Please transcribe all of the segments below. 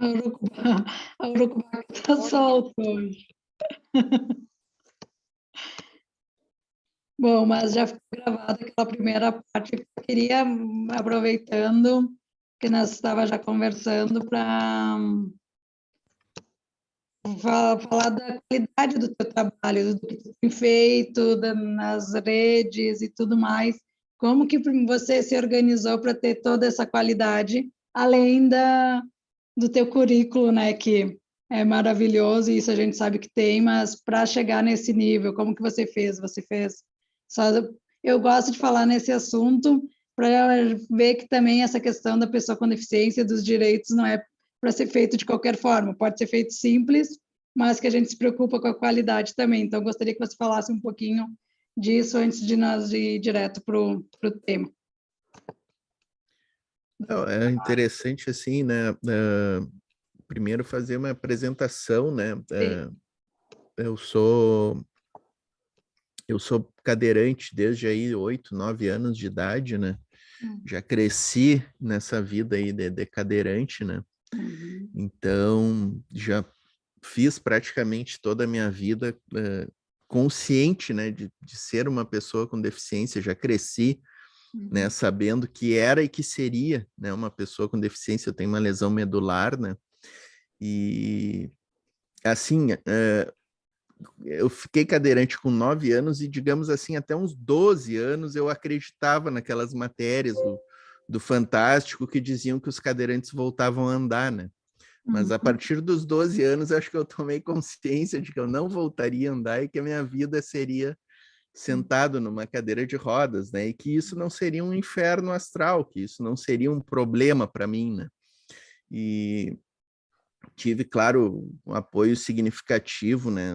A urucuba a urucubaca tá solta hoje. Bom, mas já ficou gravada aquela primeira parte. Eu queria, aproveitando que nós estava já conversando, para falar da qualidade do teu trabalho, do que tu tem feito, nas redes e tudo mais. Como que você se organizou para ter toda essa qualidade, além do teu currículo, né, que é maravilhoso, e isso a gente sabe que tem, mas para chegar nesse nível, como que você fez? Você fez só... Eu gosto de falar nesse assunto para ver que também essa questão da pessoa com deficiência, dos direitos, não é para ser feito de qualquer forma, pode ser feito simples, mas que a gente se preocupa com a qualidade também. Então, gostaria que você falasse um pouquinho disso antes de nós ir direto para o tema. Não, é interessante assim, né? Primeiro fazer uma apresentação, né? Eu sou cadeirante desde aí 8, 9 anos de idade, né? Já cresci nessa vida aí de cadeirante, né? Uhum. Então, já fiz praticamente toda a minha vida consciente, né, de ser uma pessoa com deficiência. Já cresci, né, sabendo que era e que seria, né, uma pessoa com deficiência. Eu tenho uma lesão medular, né? E assim, eu fiquei cadeirante com 9 anos e, digamos assim, até uns 12 anos eu acreditava naquelas matérias do Fantástico que diziam que os cadeirantes voltavam a andar, né? Mas a partir dos 12 anos, acho que eu tomei consciência de que eu não voltaria a andar e que a minha vida seria sentado numa cadeira de rodas, né? E que isso não seria um inferno astral, que isso não seria um problema para mim, né? E tive, claro, um apoio significativo, né,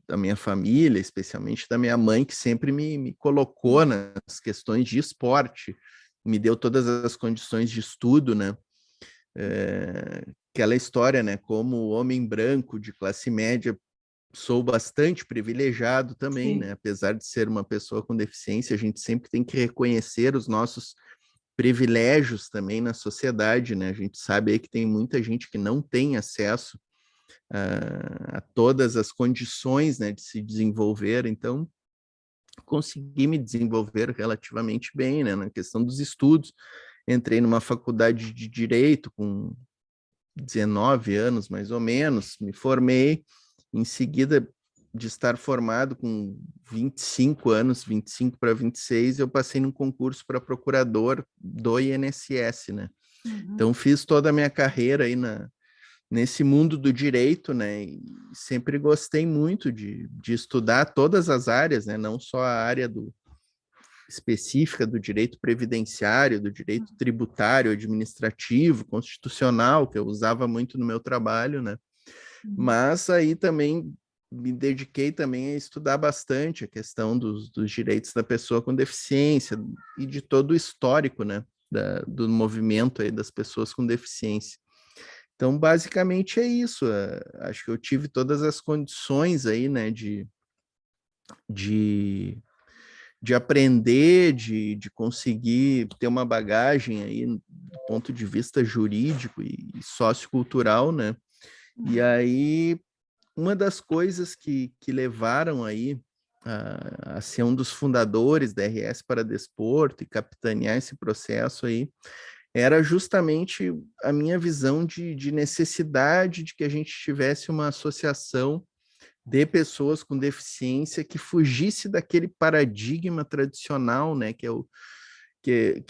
da minha família, especialmente da minha mãe, que sempre me colocou nas questões de esporte, me deu todas as condições de estudo, né? Aquela história, né, como homem branco de classe média, sou bastante privilegiado também, Sim. né? Apesar de ser uma pessoa com deficiência, a gente sempre tem que reconhecer os nossos privilégios também na sociedade, né? A gente sabe aí que tem muita gente que não tem acesso a todas as condições, né, de se desenvolver. Então, consegui me desenvolver relativamente bem, né, na questão dos estudos. Entrei numa faculdade de Direito com 19 anos, mais ou menos, me formei. Em seguida de estar formado com 25 anos, 25 para 26, eu passei num concurso para procurador do INSS, né? Então, fiz toda a minha carreira aí nesse mundo do direito, né? E sempre gostei muito de estudar todas as áreas, né? Não só a área específica do direito previdenciário, do direito tributário, administrativo, constitucional, que eu usava muito no meu trabalho, né? Mas aí também me dediquei também a estudar bastante a questão dos direitos da pessoa com deficiência e de todo o histórico, né, do movimento aí das pessoas com deficiência. Então, basicamente é isso. Acho que eu tive todas as condições aí, né, de, de aprender, de conseguir ter uma bagagem aí do ponto de vista jurídico e sociocultural, né? E aí, uma das coisas que levaram aí a ser um dos fundadores da RS para Desporto e capitanear esse processo aí, era justamente a minha visão de necessidade de que a gente tivesse uma associação de pessoas com deficiência que fugisse daquele paradigma tradicional, né, que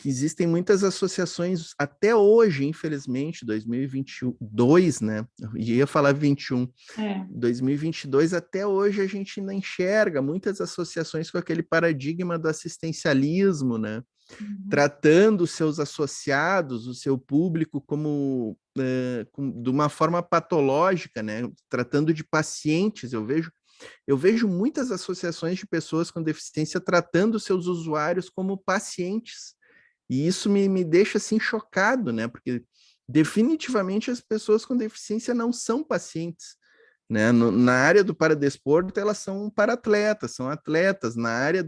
existem muitas associações até hoje, infelizmente, 2022, né? Eu ia falar 21. 2022 até hoje a gente ainda enxerga muitas associações com aquele paradigma do assistencialismo, né? Tratando os seus associados, o seu público como de uma forma patológica, né? Tratando de pacientes. Eu vejo muitas associações de pessoas com deficiência tratando seus usuários como pacientes. E isso me deixa assim chocado, né? Porque definitivamente as pessoas com deficiência não são pacientes, né? Na área do paradesporto, elas são para-atletas, são atletas. Na área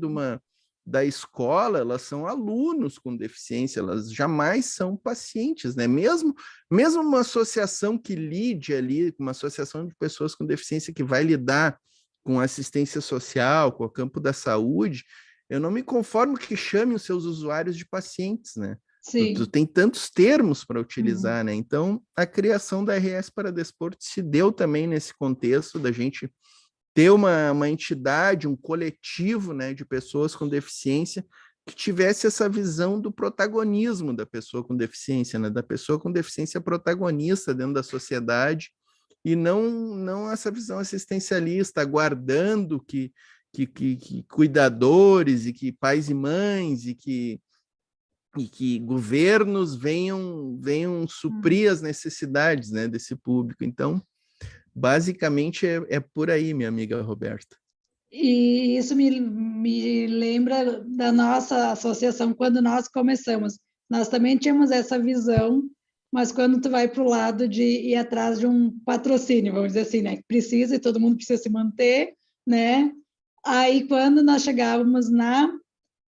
da escola, elas são alunos com deficiência, elas jamais são pacientes, né? Mesmo uma associação que lide ali, uma associação de pessoas com deficiência que vai lidar com assistência social, com o campo da saúde, eu não me conformo que chame os seus usuários de pacientes, né? Tu Sim. tem tantos termos para utilizar, Uhum. né? Então, a criação da RS para Desporto se deu também nesse contexto da gente ter uma entidade, um coletivo, né, de pessoas com deficiência que tivesse essa visão do protagonismo da pessoa com deficiência, né, da pessoa com deficiência protagonista dentro da sociedade e não essa visão assistencialista, aguardando que cuidadores e que pais e mães e que governos venham suprir as necessidades, né, desse público. Então, basicamente é por aí, minha amiga Roberta. E isso me lembra da nossa associação quando nós começamos. Nós também tínhamos essa visão, mas quando tu vai para o lado de ir atrás de um patrocínio, vamos dizer assim, né? Que precisa e todo mundo precisa se manter, né? Aí quando nós chegávamos nas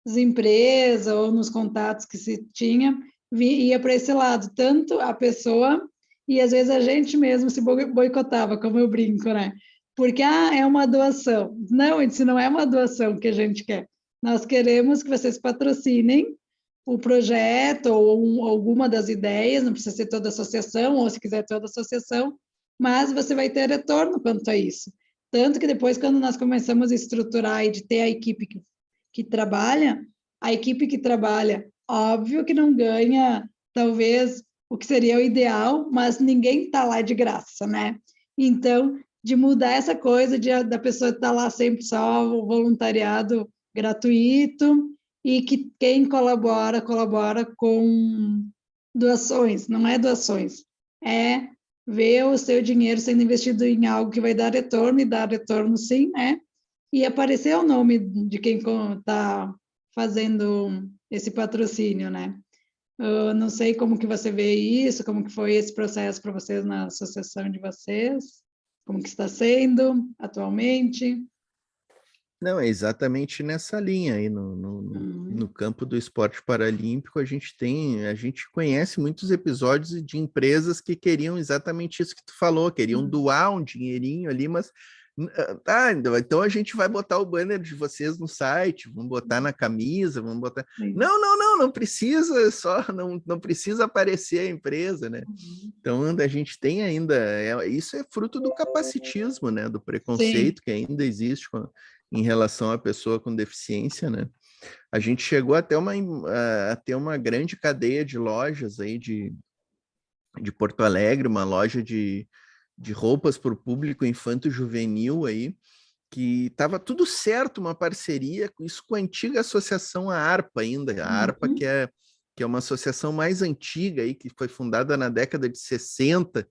empresas ou nos contatos que se tinha, ia para esse lado, tanto a pessoa e às vezes a gente mesmo se boicotava, como eu brinco, né? Porque é uma doação. Não, isso não é uma doação que a gente quer. Nós queremos que vocês patrocinem o projeto ou alguma das ideias, não precisa ser toda a associação, ou se quiser toda a associação, mas você vai ter retorno quanto a isso. Tanto que depois, quando nós começamos a estruturar e de ter a equipe que trabalha, a equipe que trabalha, óbvio que não ganha, talvez, o que seria o ideal, mas ninguém está lá de graça, né? Então, de mudar essa coisa da pessoa estar lá sempre só o voluntariado gratuito e que quem colabora com doações, não é doações, é ver o seu dinheiro sendo investido em algo que vai dar retorno, e dar retorno sim, né? E aparecer o nome de quem está fazendo esse patrocínio, né? Eu não sei como que você vê isso, como que foi esse processo para vocês na associação de vocês, como que está sendo atualmente. Não, é exatamente nessa linha aí, no campo do esporte paralímpico, a gente conhece muitos episódios de empresas que queriam exatamente isso que tu falou, queriam doar um dinheirinho ali, mas então a gente vai botar o banner de vocês no site, vamos botar na camisa, vamos botar. Não precisa, só não precisa aparecer a empresa, né? Então a gente tem ainda, isso é fruto do capacitismo, né? Do preconceito que ainda existe em relação à pessoa com deficiência, né? A gente chegou até a ter uma grande cadeia de lojas aí de Porto Alegre, uma loja de roupas para o público infanto-juvenil aí, que estava tudo certo, uma parceria, isso com a antiga associação a ARPA ainda, a ARPA que é uma associação mais antiga aí, que foi fundada na década de 60,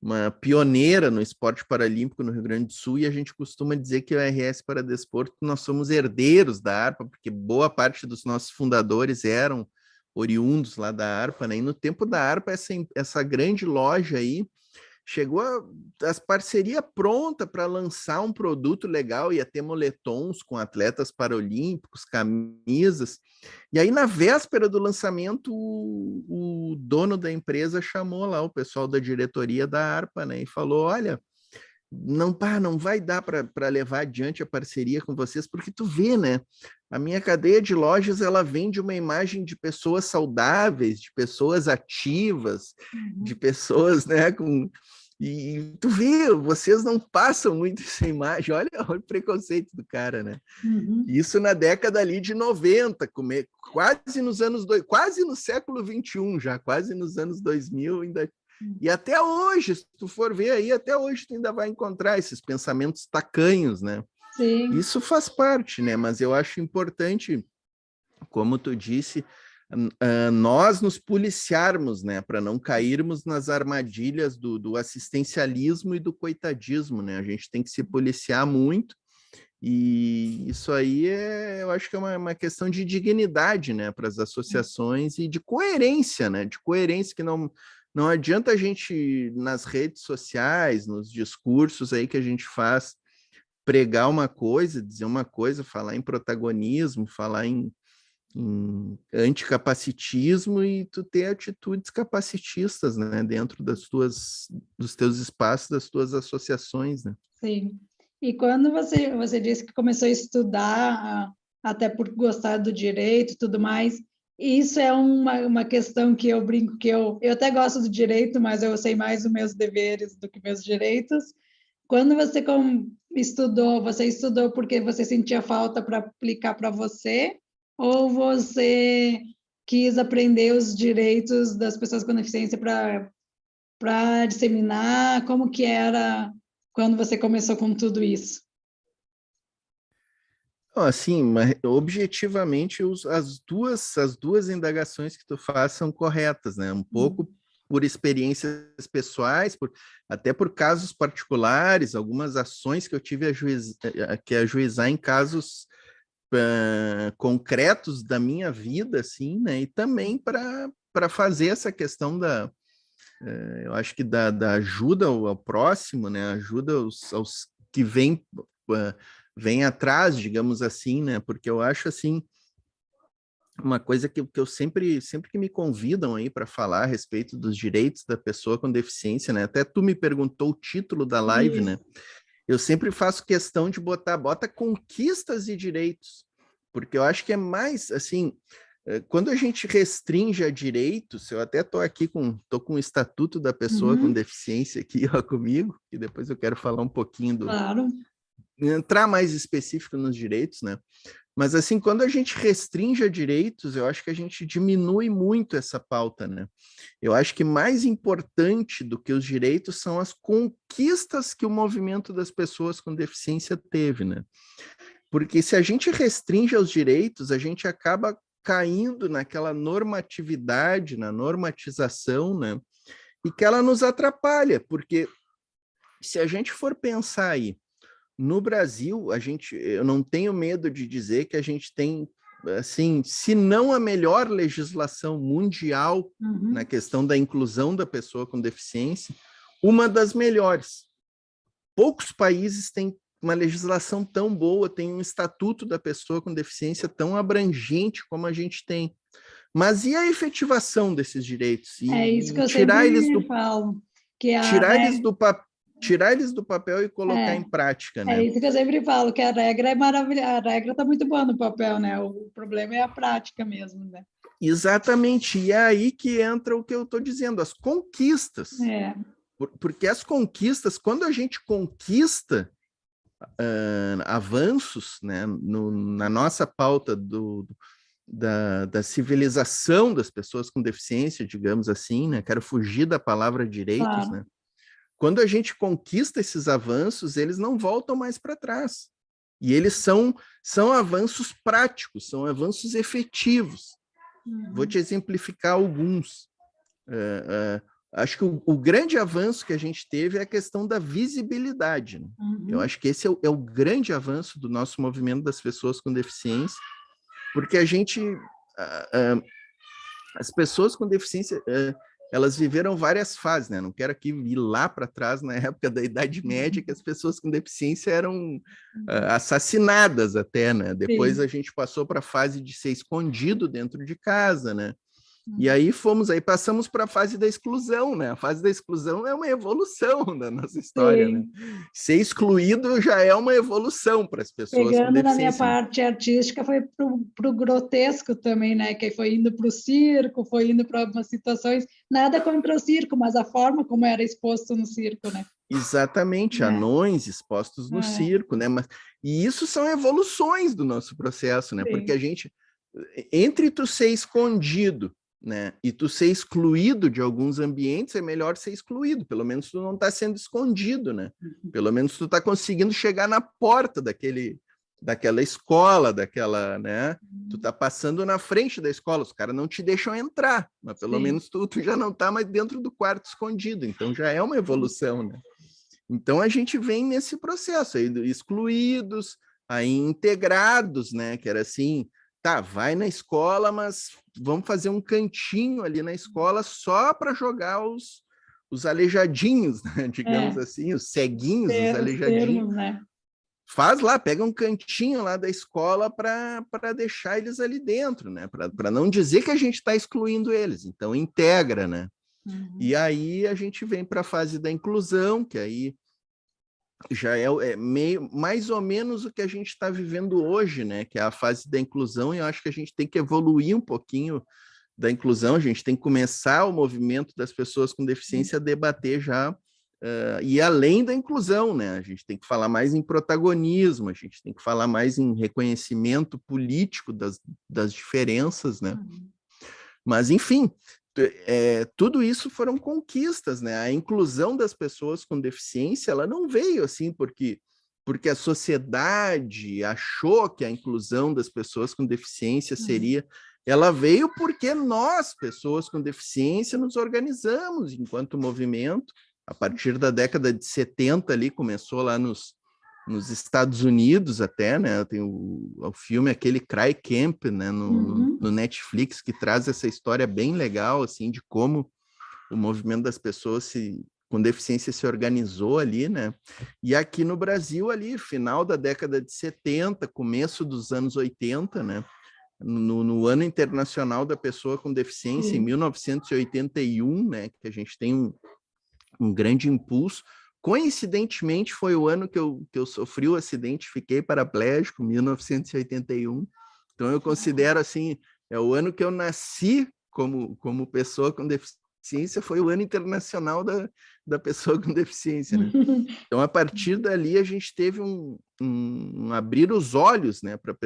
uma pioneira no esporte paralímpico no Rio Grande do Sul, e a gente costuma dizer que o RS para Desporto, nós somos herdeiros da ARPA, porque boa parte dos nossos fundadores eram oriundos lá da ARPA, né? E no tempo da ARPA, essa grande loja aí, chegou as parcerias pronta para lançar um produto legal, ia ter moletons com atletas paralímpicos, camisas. E aí, na véspera do lançamento, o dono da empresa chamou lá o pessoal da diretoria da ARPA, né? E falou: olha, não vai dar para levar adiante a parceria com vocês, porque tu vê, né? A minha cadeia de lojas, ela vende uma imagem de pessoas saudáveis, de pessoas ativas, de pessoas, né, e tu vê, vocês não passam muito essa imagem, olha o preconceito do cara, né? Isso na década ali de 90, quase nos anos quase no século 21 já, quase nos anos 2000 ainda. E até hoje, se tu for ver aí, até hoje tu ainda vai encontrar esses pensamentos tacanhos, né? Sim. Isso faz parte, né? Mas eu acho importante, como tu disse, nós nos policiarmos, né, para não cairmos nas armadilhas do assistencialismo e do coitadismo, né? A gente tem que se policiar muito, e isso aí eu acho que é uma questão de dignidade, né, para as associações e de coerência, né? De coerência, que não adianta a gente, nas redes sociais, nos discursos aí que a gente faz, pregar uma coisa, dizer uma coisa, falar em protagonismo, falar em em anticapacitismo e tu ter atitudes capacitistas, né, dentro dos teus espaços, das tuas associações, né? Sim. E quando você disse que começou a estudar, até por gostar do direito e tudo mais, isso é uma questão que eu brinco que eu até gosto do direito, mas eu sei mais os meus deveres do que meus direitos. Quando estudou, você estudou porque você sentia falta para aplicar para você, ou você quis aprender os direitos das pessoas com deficiência para disseminar? Como que era quando você começou com tudo isso? Assim, mas objetivamente as duas indagações que tu faz são corretas, né? Um pouco por experiências pessoais, até por casos particulares, algumas ações que eu tive que ajuizar em casos concretos da minha vida, assim, né? E também para fazer essa questão eu acho que da ajuda ao próximo, né? Ajuda aos que vem atrás, digamos assim, né? Porque eu acho assim uma coisa que eu sempre que me convidam aí para falar a respeito dos direitos da pessoa com deficiência, né? Até tu me perguntou o título da live, né? Eu sempre faço questão de bota conquistas e direitos, porque eu acho que é mais assim, quando a gente restringe a direitos, eu até tô com o Estatuto da Pessoa com Deficiência aqui ó, comigo, e depois eu quero falar um pouquinho Claro. entrar mais específico nos direitos, né? Mas assim, quando a gente restringe a direitos, eu acho que a gente diminui muito essa pauta, né? Eu acho que mais importante do que os direitos são as conquistas que o movimento das pessoas com deficiência teve, né? Porque se a gente restringe os direitos, a gente acaba caindo naquela normatividade, na normatização, né? E que ela nos atrapalha, porque se a gente for pensar aí, no Brasil, eu não tenho medo de dizer que a gente tem, assim, se não a melhor legislação mundial na questão da inclusão da pessoa com deficiência, uma das melhores. Poucos países têm uma legislação tão boa, tem um estatuto da pessoa com deficiência tão abrangente como a gente tem. Mas e a efetivação desses direitos? É isso que E eu tirar eles sempre do falo, que tirar eles do papel, tirar eles do papel e colocar em prática, é né? isso que eu sempre falo, que a regra é maravilhosa, a regra está muito boa no papel, né? O problema é a prática mesmo, né? Exatamente, e é aí que entra o que eu estou dizendo, as conquistas. É. Porque as conquistas, quando a gente conquista avanços, né, na nossa pauta da civilização das pessoas com deficiência, digamos assim, né, quero fugir da palavra direitos, Claro. né, quando a gente conquista esses avanços, eles não voltam mais para trás. E eles são avanços práticos, são avanços efetivos. Vou te exemplificar alguns. Acho que o grande avanço que a gente teve é a questão da visibilidade. Né? Eu acho que esse é o grande avanço do nosso movimento das pessoas com deficiência, porque as pessoas com deficiência, elas viveram várias fases, né? Não quero aqui ir lá para trás, na época da Idade Média, que as pessoas com deficiência eram assassinadas até, né? Depois a gente passou para a fase de ser escondido dentro de casa, né? E aí passamos para a fase da exclusão, né? A fase da exclusão é uma evolução da nossa história, né? Ser excluído já é uma evolução para as pessoas com Pegando na minha deficiência. parte artística, foi para o grotesco também, né? Que foi indo para o circo, foi indo para algumas situações. Nada contra o circo, mas a forma como era exposto no circo, né? Exatamente, anões expostos no circo, né? E isso são evoluções do nosso processo, né? Porque a gente, entre tu ser escondido, né, e tu ser excluído de alguns ambientes, é melhor ser excluído, pelo menos tu não está sendo escondido, né? Pelo menos tu está conseguindo chegar na porta daquela escola, né? Tu tá passando na frente da escola, os caras não te deixam entrar, mas pelo menos tu já não tá mais dentro do quarto escondido, então já é uma evolução, né? Então a gente vem nesse processo aí, excluídos, aí integrados, né? Que era assim, tá, vai na escola, mas vamos fazer um cantinho ali na escola só para jogar os aleijadinhos, né? Digamos assim, os ceguinhos, os aleijadinhos. Termos, né? faz lá, pega um cantinho lá da escola para deixar eles ali dentro, né? Para não dizer que a gente está excluindo eles. Então, integra, né? E aí a gente vem para a fase da inclusão, que aí já é meio, mais ou menos o que a gente está vivendo hoje, né? Que é a fase da inclusão, e eu acho que a gente tem que evoluir um pouquinho da inclusão, a gente tem que começar o movimento das pessoas com deficiência a debater já e além da inclusão, né? A gente tem que falar mais em protagonismo, a gente tem que falar mais em reconhecimento político das diferenças, né? Mas, enfim, tudo isso foram conquistas, né? A inclusão das pessoas com deficiência, ela não veio assim porque a sociedade achou que a inclusão das pessoas com deficiência seria... Ela veio porque nós, pessoas com deficiência, nos organizamos enquanto movimento. A partir da década de 70 ali, começou lá nos Estados Unidos até, né? Tem o filme aquele Cry Camp, né? No Netflix, que traz essa história bem legal, assim, de como o movimento das pessoas com deficiência se organizou ali, né? E aqui no Brasil, ali, final da década de 70, começo dos anos 80, né? No Ano Internacional da Pessoa com Deficiência, em 1981, né? Que a gente tem um grande impulso. Coincidentemente, foi o ano que eu sofri o acidente, fiquei paraplégico, 1981. Então, eu considero, assim, é o ano que eu nasci como pessoa com deficiência, foi o ano internacional da pessoa com deficiência, né? Então, a partir dali, a gente teve um abrir os olhos, né, para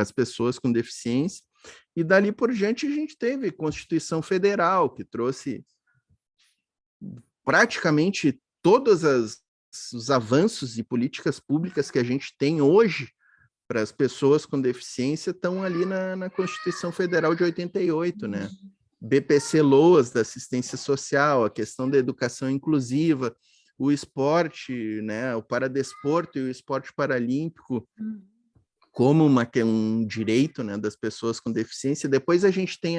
as pessoas com deficiência, e dali por diante a gente teve Constituição Federal, que trouxe praticamente todos os avanços e políticas públicas que a gente tem hoje para as pessoas com deficiência estão ali na Constituição Federal de 88, né? BPC-Loas da assistência social, a questão da educação inclusiva, o esporte, né, o paradesporto e o esporte paralímpico como um direito, né, das pessoas com deficiência. Depois a gente tem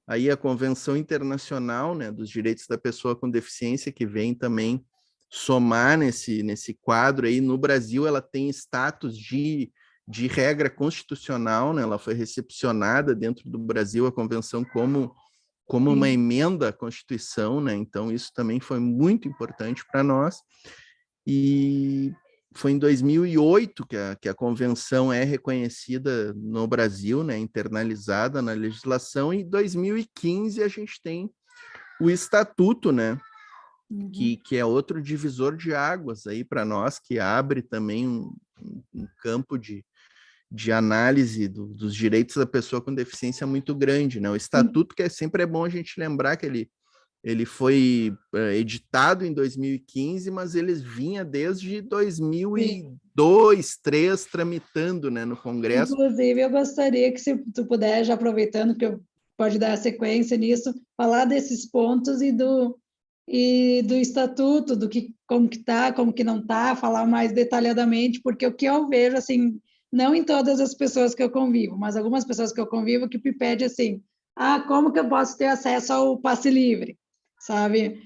aí a Convenção Internacional, né, dos Direitos da Pessoa com Deficiência, que vem também somar nesse quadro aí. No Brasil, ela tem status de regra constitucional, né? Ela foi recepcionada dentro do Brasil, a convenção, como uma emenda à Constituição, né? Então, isso também foi muito importante para nós. E foi em 2008 que a convenção é reconhecida no Brasil, né? Internalizada na legislação, e em 2015 a gente tem o Estatuto, né? Que é outro divisor de águas aí para nós, que abre também um campo de análise dos direitos da pessoa com deficiência muito grande, né? O Estatuto, que sempre é bom a gente lembrar que ele foi editado em 2015, mas ele vinha desde 2002, 2003, tramitando, né, no Congresso. Inclusive, eu gostaria que, se tu puder, já aproveitando que eu pode dar sequência nisso, falar desses pontos e do estatuto, como que tá, como que não tá, falar mais detalhadamente, porque o que eu vejo, assim, não em todas as pessoas que eu convivo, mas algumas pessoas que eu convivo que me pedem assim, como que eu posso ter acesso ao passe livre, sabe?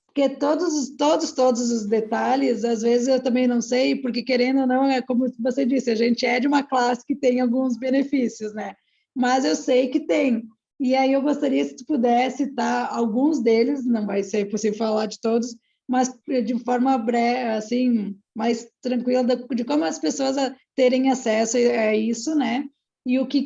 Porque todos os detalhes, às vezes eu também não sei, porque querendo ou não, é como você disse, a gente é de uma classe que tem alguns benefícios, né? Mas eu sei que tem. E aí eu gostaria, se tu pudesse citar alguns deles, não vai ser possível falar de todos, mas de forma breve, assim, mais tranquila, de como as pessoas terem acesso a isso, né? E o que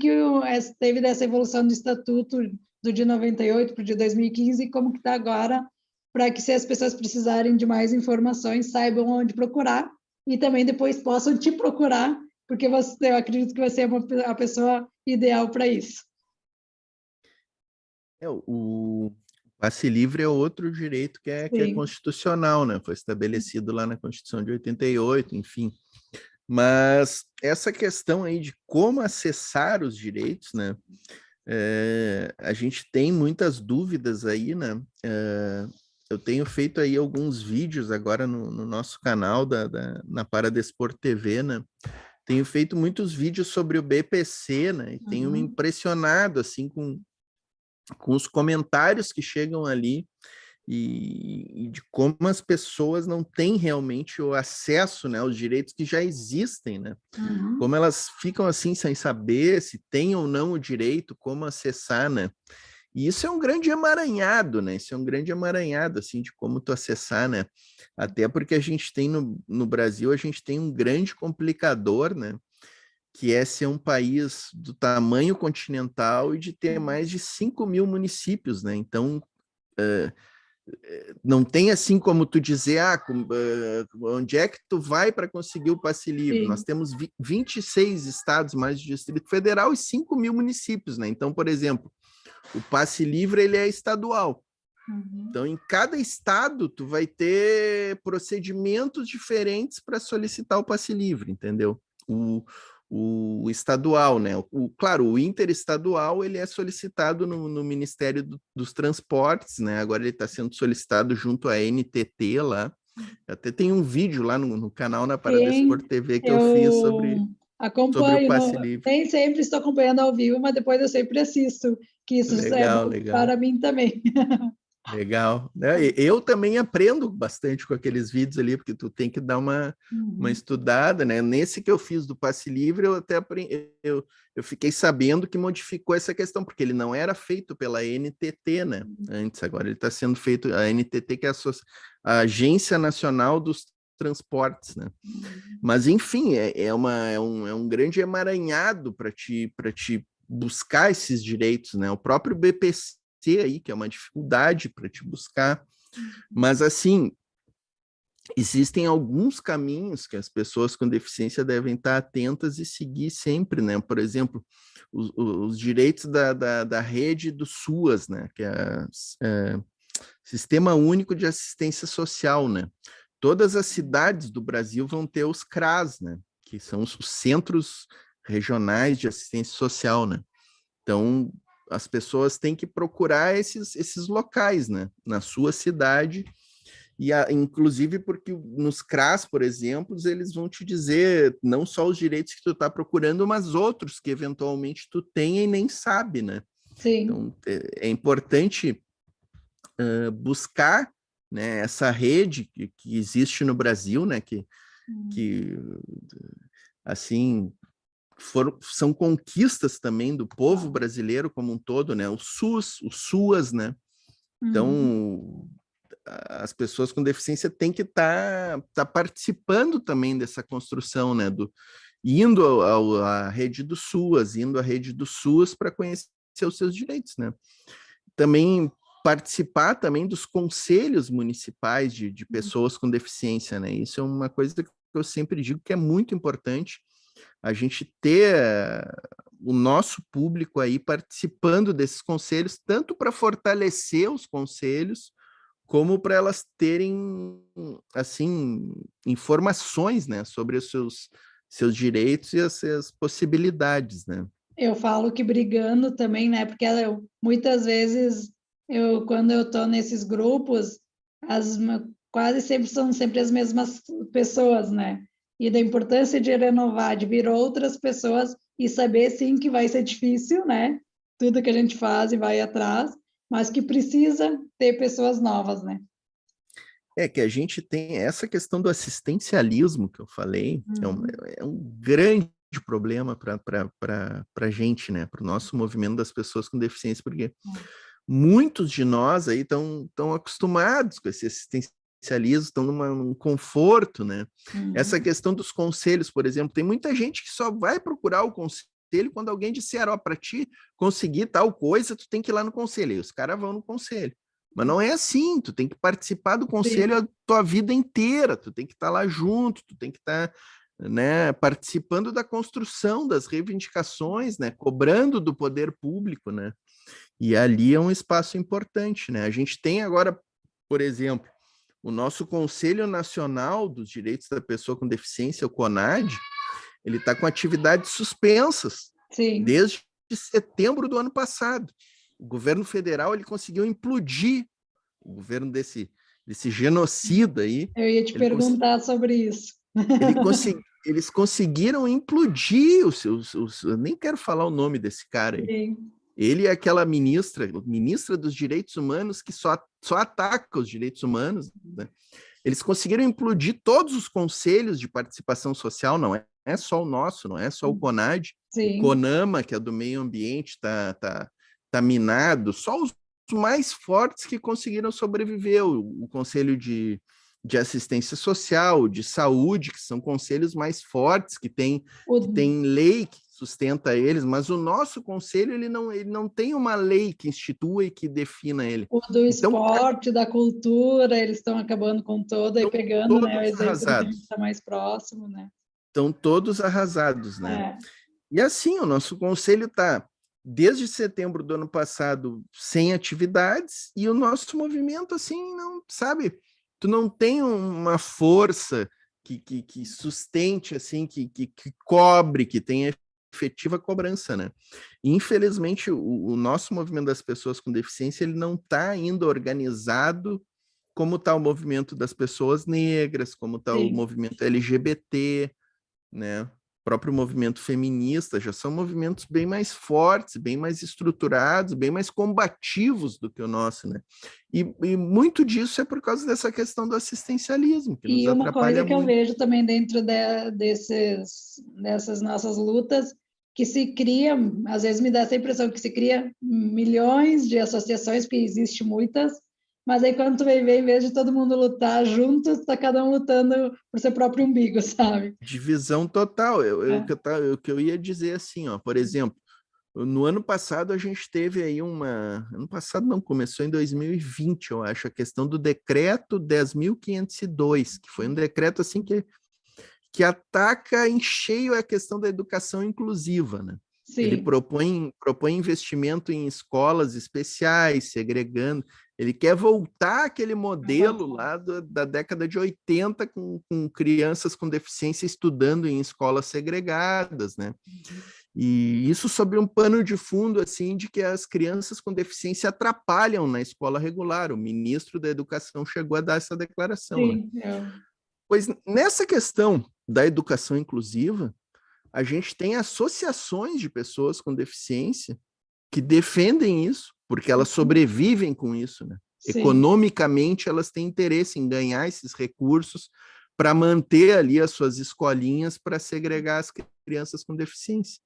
teve dessa evolução do Estatuto do de 98 para o de 2015 e como que está agora, para que, se as pessoas precisarem de mais informações, saibam onde procurar e também depois possam te procurar, porque eu acredito que você é a pessoa ideal para isso. O passe livre é outro direito que é constitucional, né? Foi estabelecido lá na Constituição de 88, enfim. Mas essa questão aí de como acessar os direitos, né? A gente tem muitas dúvidas aí, né? Eu tenho feito aí alguns vídeos agora no nosso canal na Paradesport TV, né? Tenho feito muitos vídeos sobre o BPC, né? E tenho me impressionado, assim, com os comentários que chegam ali. e de como as pessoas não têm realmente o acesso, né, aos direitos que já existem, né? Uhum. Como elas ficam assim sem saber se tem ou não o direito, como acessar, né? E isso é um grande emaranhado, né? Isso é um grande emaranhado, assim, de como tu acessar, né? Até porque a gente tem no Brasil, a gente tem um grande complicador, né? Que é ser um país do tamanho continental e de ter mais de 5 mil municípios, né? Então, não tem assim como tu dizer, onde é que tu vai para conseguir o passe livre? Nós Sim. temos 26 estados mais de Distrito Federal e 5 mil municípios, né? Então, por exemplo, o passe livre ele é estadual. Uhum. Então, em cada estado, tu vai ter procedimentos diferentes para solicitar o passe livre, entendeu? O estadual, né? Claro, o interestadual ele é solicitado no Ministério dos Transportes, né? Agora ele está sendo solicitado junto à NTT lá. Até tem um vídeo lá no canal na Parada Sim, Sport TV que eu fiz eu sobre o acompanho, passe livre. nem sempre estou acompanhando ao vivo, mas depois eu sempre assisto, que isso é Legal, bom legal. para mim também. Legal, né? Eu também aprendo bastante com aqueles vídeos ali, porque tu tem que dar uma Uhum. estudada, né? Nesse que eu fiz do passe livre, eu até aprendi, eu fiquei sabendo que modificou essa questão, porque ele não era feito pela NTT, né? Antes, agora ele está sendo feito, a NTT, que é a Agência Nacional dos Transportes, né? Uhum. Mas, enfim, é um grande emaranhado para te buscar esses direitos, né? O próprio BPC aí, que é uma dificuldade para te buscar. Mas, assim, existem alguns caminhos que as pessoas com deficiência devem estar atentas e seguir sempre, né? Por exemplo, os direitos da rede do SUAS, né? Que é Sistema Único de Assistência Social, né? Todas as cidades do Brasil vão ter os CRAS, né? Que são os Centros Regionais de Assistência Social, né? Então, as pessoas têm que procurar esses locais, né? Na sua cidade, inclusive porque nos CRAS, por exemplo, eles vão te dizer não só os direitos que tu está procurando, mas outros que eventualmente tu tem e nem sabe, né? Sim. Então, é importante buscar, né, essa rede que existe no Brasil, né? Que assim, são conquistas também do povo brasileiro como um todo, né? O SUS, o SUAS, né? Uhum. Então, as pessoas com deficiência têm que tá participando também dessa construção, né? Indo à rede do SUAS, indo à rede do SUS para conhecer os seus direitos, né? Também participar também dos conselhos municipais de pessoas com deficiência, né? Isso é uma coisa que eu sempre digo que é muito importante, a gente ter o nosso público aí participando desses conselhos, tanto para fortalecer os conselhos, como para elas terem, assim, informações, né, sobre os seus direitos e as suas possibilidades, né? Eu falo que brigando também, né? Porque muitas vezes quando eu estou nesses grupos, quase sempre são sempre as mesmas pessoas, né? E da importância de renovar, de vir outras pessoas e saber sim que vai ser difícil, né? Tudo que a gente faz e vai atrás, mas que precisa ter pessoas novas, né? É que a gente tem essa questão do assistencialismo que eu falei, Uhum. é um grande problema para a gente, né? Para o nosso movimento das pessoas com deficiência, porque muitos de nós aí estão acostumados com esse assistencialismo, estão num conforto, né? Essa Uhum. questão dos conselhos, por exemplo, tem muita gente que só vai procurar o conselho quando alguém disser, ó, para ti conseguir tal coisa, tu tem que ir lá no conselho. E os caras vão no conselho. Mas não é assim, tu tem que participar do conselho Sim. a tua vida inteira, tu tem que estar lá junto, tu tem que estar, né, participando da construção das reivindicações, né, cobrando do poder público, né? E ali é um espaço importante, né? A gente tem agora, por exemplo, o nosso Conselho Nacional dos Direitos da Pessoa com Deficiência, o CONAD, ele está com atividades suspensas Sim. desde setembro do ano passado. O governo federal ele conseguiu implodir o governo desse genocida aí. Eu ia te Ele perguntar sobre isso. eles conseguiram implodir eu nem quero falar o nome desse cara aí. Sim. Ele é aquela ministra dos direitos humanos que só ataca os direitos humanos, né? Eles conseguiram implodir todos os conselhos de participação social, não é só o nosso, não é só o CONAD, o Sim. CONAMA, que é do meio ambiente, tá minado, só os mais fortes que conseguiram sobreviver, o Conselho de Assistência Social, de Saúde, que são conselhos mais fortes, que tem lei que sustenta eles, mas o nosso conselho ele não tem uma lei que institua e que defina ele. O do Então, esporte, da cultura, eles estão acabando com todo e pegando, né, o exemplo do que a gente está mais próximo, né? Estão todos arrasados, né? É. E assim, o nosso conselho está, desde setembro do ano passado, sem atividades, e o nosso movimento, assim, não, sabe, tu não tem uma força que sustente, assim, que cobre, que tenha efetiva cobrança, né? E, infelizmente, o nosso movimento das pessoas com deficiência, ele não está ainda organizado como está o movimento das pessoas negras, como está o movimento LGBT, né? O próprio movimento feminista, já são movimentos bem mais fortes, bem mais estruturados, bem mais combativos do que o nosso, né? E muito disso é por causa dessa questão do assistencialismo, que nos uma atrapalha coisa que eu muito. vejo também dentro dessas nossas lutas, que se cria, às vezes me dá essa impressão que se cria milhões de associações, porque existe muitas, mas aí quando tu vai ver, em vez de todo mundo lutar juntos, está cada um lutando por seu próprio umbigo, sabe? Divisão total. O que eu ia dizer assim, ó, por exemplo, no ano passado a gente teve aí ano passado não, começou em 2020, eu acho, a questão do decreto 10.502, que foi um decreto assim que ataca em cheio a questão da educação inclusiva, né? Sim. Ele propõe investimento em escolas especiais, segregando. Ele quer voltar àquele modelo lá da década de 80, com crianças com deficiência estudando em escolas segregadas, né? E isso sob um pano de fundo, assim, de que as crianças com deficiência atrapalham na escola regular. O ministro da Educação chegou a dar essa declaração, Sim, né? Pois nessa questão da educação inclusiva, a gente tem associações de pessoas com deficiência que defendem isso, porque elas sobrevivem com isso, né? Sim. Economicamente, elas têm interesse em ganhar esses recursos para manter ali as suas escolinhas para segregar as crianças com deficiência.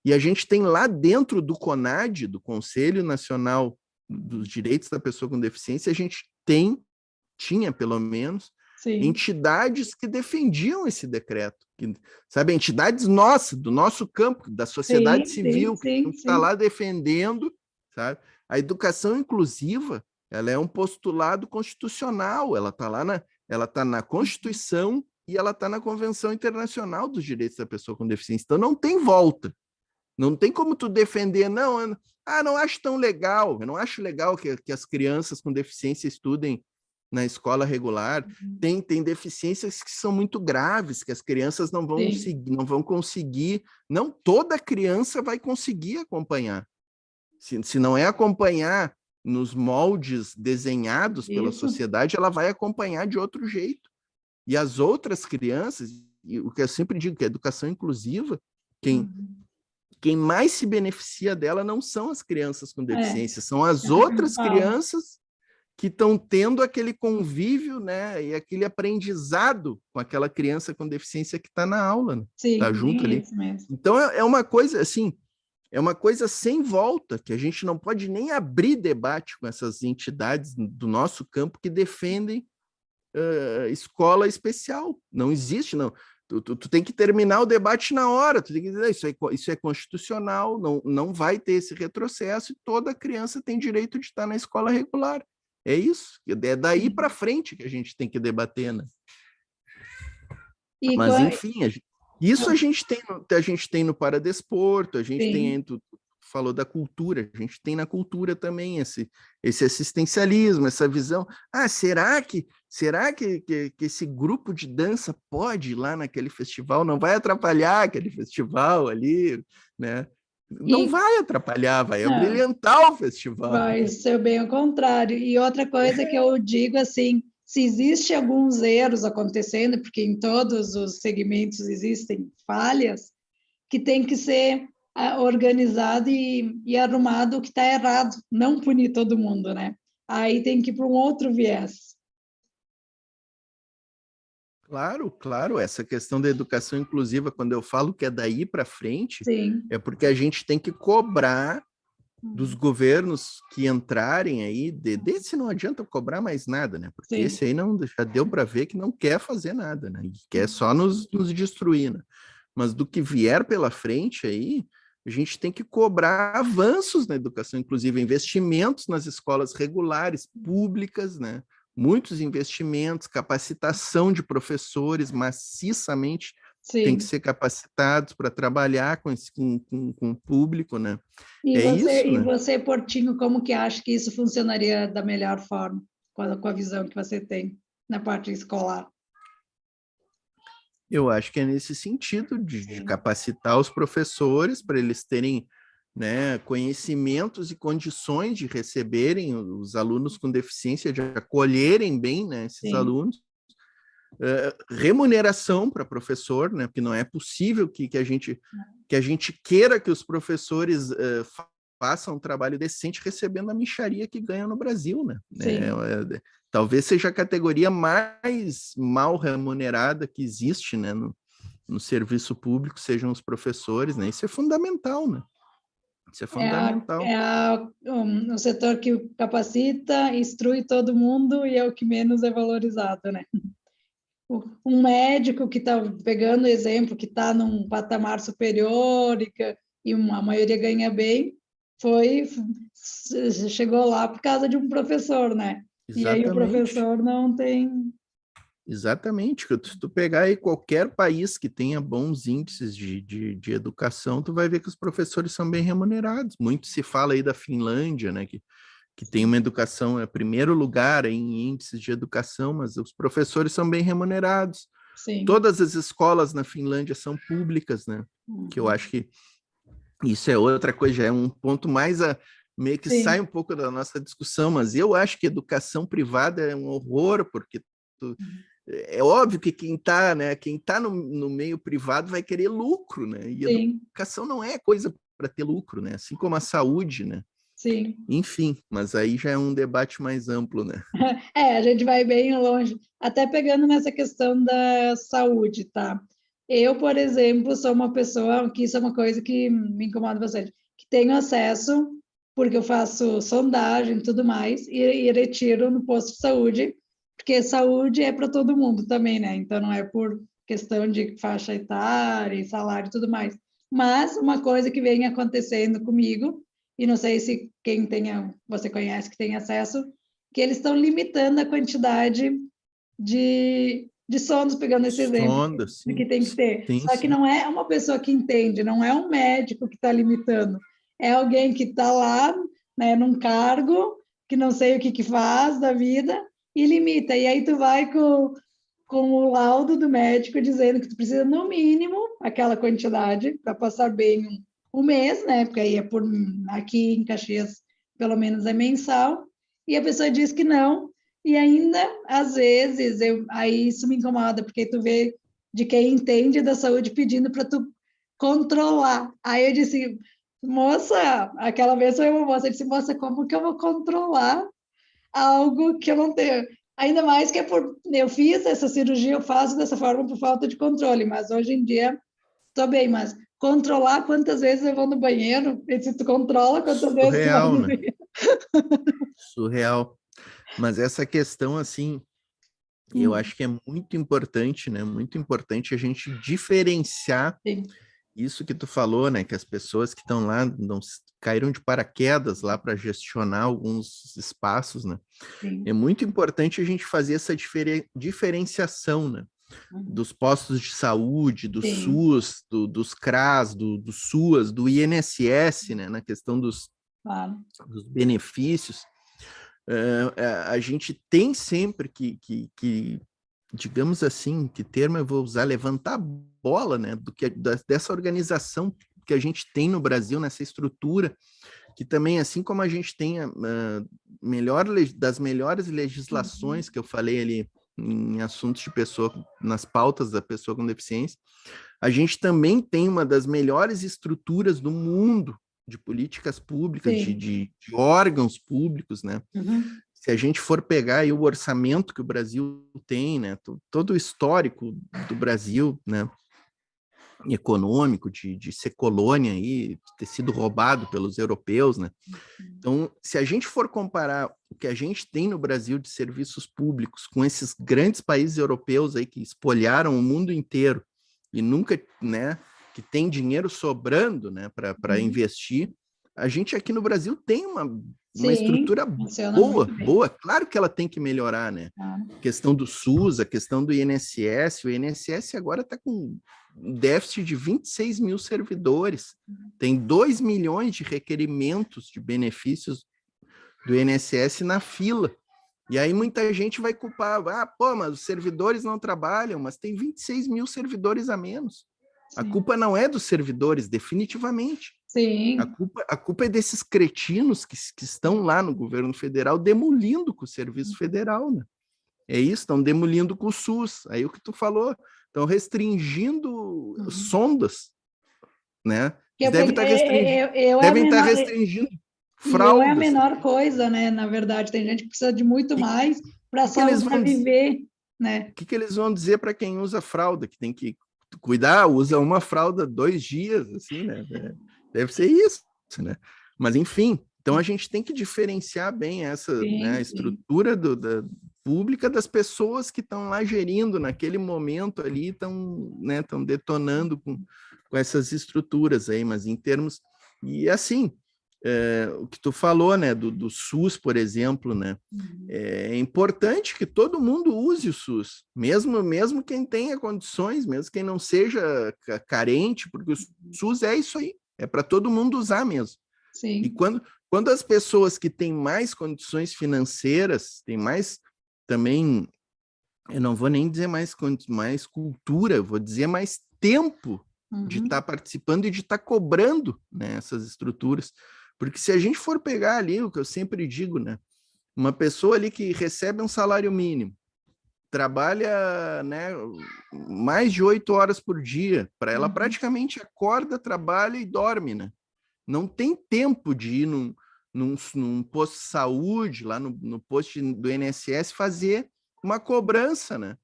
E a gente tem lá dentro do CONAD, do Conselho Nacional dos Direitos da Pessoa com Deficiência, a gente tinha pelo menos, entidades que defendiam esse decreto, sabe, entidades nossas, do nosso campo, da sociedade civil, que está lá defendendo, sabe? A educação inclusiva, ela é um postulado constitucional, ela está na Constituição e ela está na Convenção Internacional dos Direitos da Pessoa com Deficiência. Então não tem volta. Não tem como tu defender, não acho tão legal, eu não acho legal que as crianças com deficiência estudem na escola regular. Tem deficiências que são muito graves, que as crianças não vão conseguir, não toda criança vai conseguir acompanhar. Se não é acompanhar nos moldes desenhados pela sociedade, ela vai acompanhar de outro jeito. E as outras crianças, e o que eu sempre digo, que a educação inclusiva, quem mais se beneficia dela não são as crianças com deficiência, são as outras crianças que estão tendo aquele convívio, né, e aquele aprendizado com aquela criança com deficiência que está na aula, né? Tá junto ali. Então é uma coisa assim, é uma coisa sem volta, que a gente não pode nem abrir debate com essas entidades do nosso campo que defendem escola especial. Não existe, não. Tu tem que terminar o debate na hora, tu tem que dizer, isso é constitucional, não vai ter esse retrocesso, e toda criança tem direito de estar na escola regular. É isso, é daí para frente que a gente tem que debater, né? Mas, enfim, isso a gente tem no Paradesporto, a gente tem, tu falou da cultura, a gente tem na cultura também esse assistencialismo, essa visão. Será que esse grupo de dança pode ir lá naquele festival? Não vai atrapalhar aquele festival ali, né? Não vai atrapalhar, vai abrilhantar o festival. Vai ser bem ao contrário. E outra coisa que eu digo assim, se existe alguns erros acontecendo, porque em todos os segmentos existem falhas, que tem que ser organizado e arrumado o que está errado, não punir todo mundo, né? Aí tem que ir para um outro viés. Claro, claro, essa questão da educação inclusiva, quando eu falo que é daí para frente, Sim. é porque a gente tem que cobrar dos governos que entrarem aí, desse não adianta cobrar mais nada, né? Porque Sim. esse aí não, já deu para ver que não quer fazer nada, né? E quer só nos destruir, né? Mas do que vier pela frente aí, a gente tem que cobrar avanços na educação inclusiva, investimentos nas escolas regulares, públicas, né? Muitos investimentos, capacitação de professores maciçamente tem que Sim. ser capacitados para trabalhar com o público, né? E É você, isso, né? Portinho, como que acha que isso funcionaria da melhor forma, com a visão que você tem na parte escolar? Eu acho que é nesse sentido de capacitar os professores para eles terem, né, conhecimentos e condições de receberem os alunos com deficiência, de acolherem bem, né, esses Sim. alunos. Remuneração para professor, né, porque não é possível que a gente queira que os professores façam um trabalho decente recebendo a mixaria que ganham no Brasil, né? Talvez seja a categoria mais mal remunerada que existe, né, no serviço público, sejam os professores, né? Isso é fundamental, né? Isso é fundamental. O setor que capacita, instrui todo mundo e é o que menos é valorizado, né? Um médico que está pegando o exemplo, que está num patamar superior e a maioria ganha bem, chegou lá por causa de um professor, né? Exatamente. E aí o professor não tem... Exatamente. Se tu pegar aí qualquer país que tenha bons índices de educação, tu vai ver que os professores são bem remunerados. Muito se fala aí da Finlândia, né? Que tem uma educação, é primeiro lugar em índices de educação, mas os professores são bem remunerados. Sim. Todas as escolas na Finlândia são públicas, né? Que eu acho que isso é outra coisa, já é um ponto mais meio que sai um pouco da nossa discussão, mas eu acho que educação privada é um horror, porque é óbvio que quem está, né, no meio privado vai querer lucro, né? E educação não é coisa para ter lucro, né? Assim como a saúde, né? Sim. Enfim, mas aí já é um debate mais amplo, né? A gente vai bem longe, até pegando nessa questão da saúde, tá? Eu, por exemplo, sou uma pessoa, que isso é uma coisa que me incomoda bastante, que tenho acesso, porque eu faço sondagem e tudo mais, e retiro no posto de saúde, porque saúde é para todo mundo também, né? Então, não é por questão de faixa etária, salário e tudo mais. Mas uma coisa que vem acontecendo comigo, e não sei se você conhece que tem acesso, que eles estão limitando a quantidade de sondas, pegando esse exemplo, que tem que ter. Só que não é uma pessoa que entende, não é um médico que está limitando, é alguém que está lá, né, num cargo, que não sei o que faz da vida, e limita. E aí tu vai com o laudo do médico dizendo que tu precisa, no mínimo, aquela quantidade para passar bem um mês, né? Porque aí aqui em Caxias, pelo menos é mensal, e a pessoa diz que não, e ainda, às vezes, aí isso me incomoda, porque tu vê de quem entende da saúde pedindo para tu controlar. Aí eu disse, moça, aquela vez foi uma moça, eu disse, moça, como que eu vou controlar algo que eu não tenho? Ainda mais que eu fiz essa cirurgia, eu faço dessa forma por falta de controle, mas hoje em dia estou bem, mas controlar quantas vezes eu vou no banheiro, e se tu controla quantas vezes tu vai no banheiro. Surreal. Mas essa questão, assim, eu acho que é muito importante, né? Muito importante a gente diferenciar isso que tu falou, né? Que as pessoas que estão lá não caíram de paraquedas lá para gestionar alguns espaços, né? É muito importante a gente fazer essa diferenciação, né? Dos postos de saúde, do SUS, dos CRAS, do SUAS, do INSS, né? Na questão dos benefícios. A gente tem sempre que, digamos assim, que termo eu vou usar, levantar a bola, né, dessa organização que a gente tem no Brasil, nessa estrutura, que também, assim como a gente tem das melhores legislações que eu falei ali em assuntos de pessoa, nas pautas da pessoa com deficiência. A gente também tem uma das melhores estruturas do mundo de políticas públicas, de órgãos públicos, né? Uhum. Se a gente for pegar aí o orçamento que o Brasil tem, né? Todo o histórico do Brasil, né? Econômico, de ser colônia aí, de ter sido roubado pelos europeus, né? Então, se a gente for comparar o que a gente tem no Brasil de serviços públicos com esses grandes países europeus aí que espolharam o mundo inteiro e nunca, né, que tem dinheiro sobrando, né, para investir, a gente aqui no Brasil tem uma estrutura boa. Claro que ela tem que melhorar, né? A questão do SUS, a questão do INSS, o INSS agora está com um déficit de 26 mil servidores, tem 2 milhões de requerimentos de benefícios do INSS na fila. E aí muita gente vai culpar, mas os servidores não trabalham, mas tem 26 mil servidores a menos. Sim. A culpa não é dos servidores, definitivamente. Sim. A culpa é desses cretinos que estão lá no governo federal demolindo com o serviço federal, né? É isso, estão demolindo com o SUS. Aí o que tu falou, estão restringindo sondas, né? Devem estar restringindo fraldas. Não é a menor coisa, né? Na verdade, tem gente que precisa de muito mais para sobreviver, né? O que eles vão dizer para quem usa fralda, que tem que cuidar, usa uma fralda 2 dias, assim, né? Deve ser isso, né? Mas, enfim, então a gente tem que diferenciar bem essa né, estrutura pública das pessoas que estão lá gerindo naquele momento ali, estão detonando com essas estruturas aí, mas em termos... E assim, o que tu falou, né, do SUS, por exemplo, né, é importante que todo mundo use o SUS, mesmo quem tenha condições, mesmo quem não seja carente, porque o SUS é isso aí, é para todo mundo usar mesmo. Sim. E quando as pessoas que têm mais condições financeiras, têm mais também, eu não vou nem dizer mais cultura, eu vou dizer mais tempo de estar participando e de estar cobrando, né, essas estruturas. Porque se a gente for pegar ali, o que eu sempre digo, né, uma pessoa ali que recebe um salário mínimo, trabalha, né, mais de 8 horas por dia, para ela praticamente acorda, trabalha e dorme, né? Não tem tempo de ir num posto de saúde, lá no posto do INSS, fazer uma cobrança, né?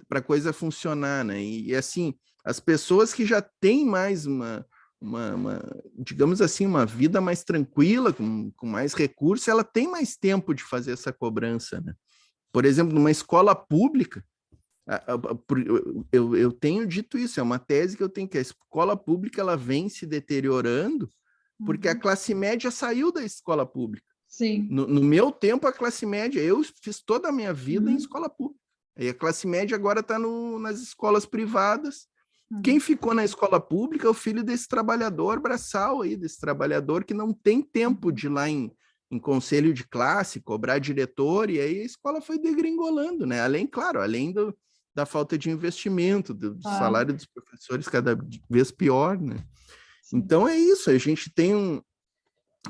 Para coisa funcionar, né? E assim, as pessoas que já têm mais digamos assim, uma vida mais tranquila, com mais recursos, ela tem mais tempo de fazer essa cobrança, né? Por exemplo, numa escola pública, eu tenho dito isso, é uma tese que eu tenho, que a escola pública ela vem se deteriorando porque a classe média saiu da escola pública. Sim. No meu tempo, a classe média, eu fiz toda a minha vida em escola pública. E a classe média agora está nas escolas privadas. Quem ficou na escola pública é o filho desse trabalhador braçal aí, desse trabalhador que não tem tempo de ir lá em conselho de classe, cobrar diretor, e aí a escola foi degringolando, né? Além da falta de investimento, do salário dos professores cada vez pior, né? Sim. Então é isso, a gente tem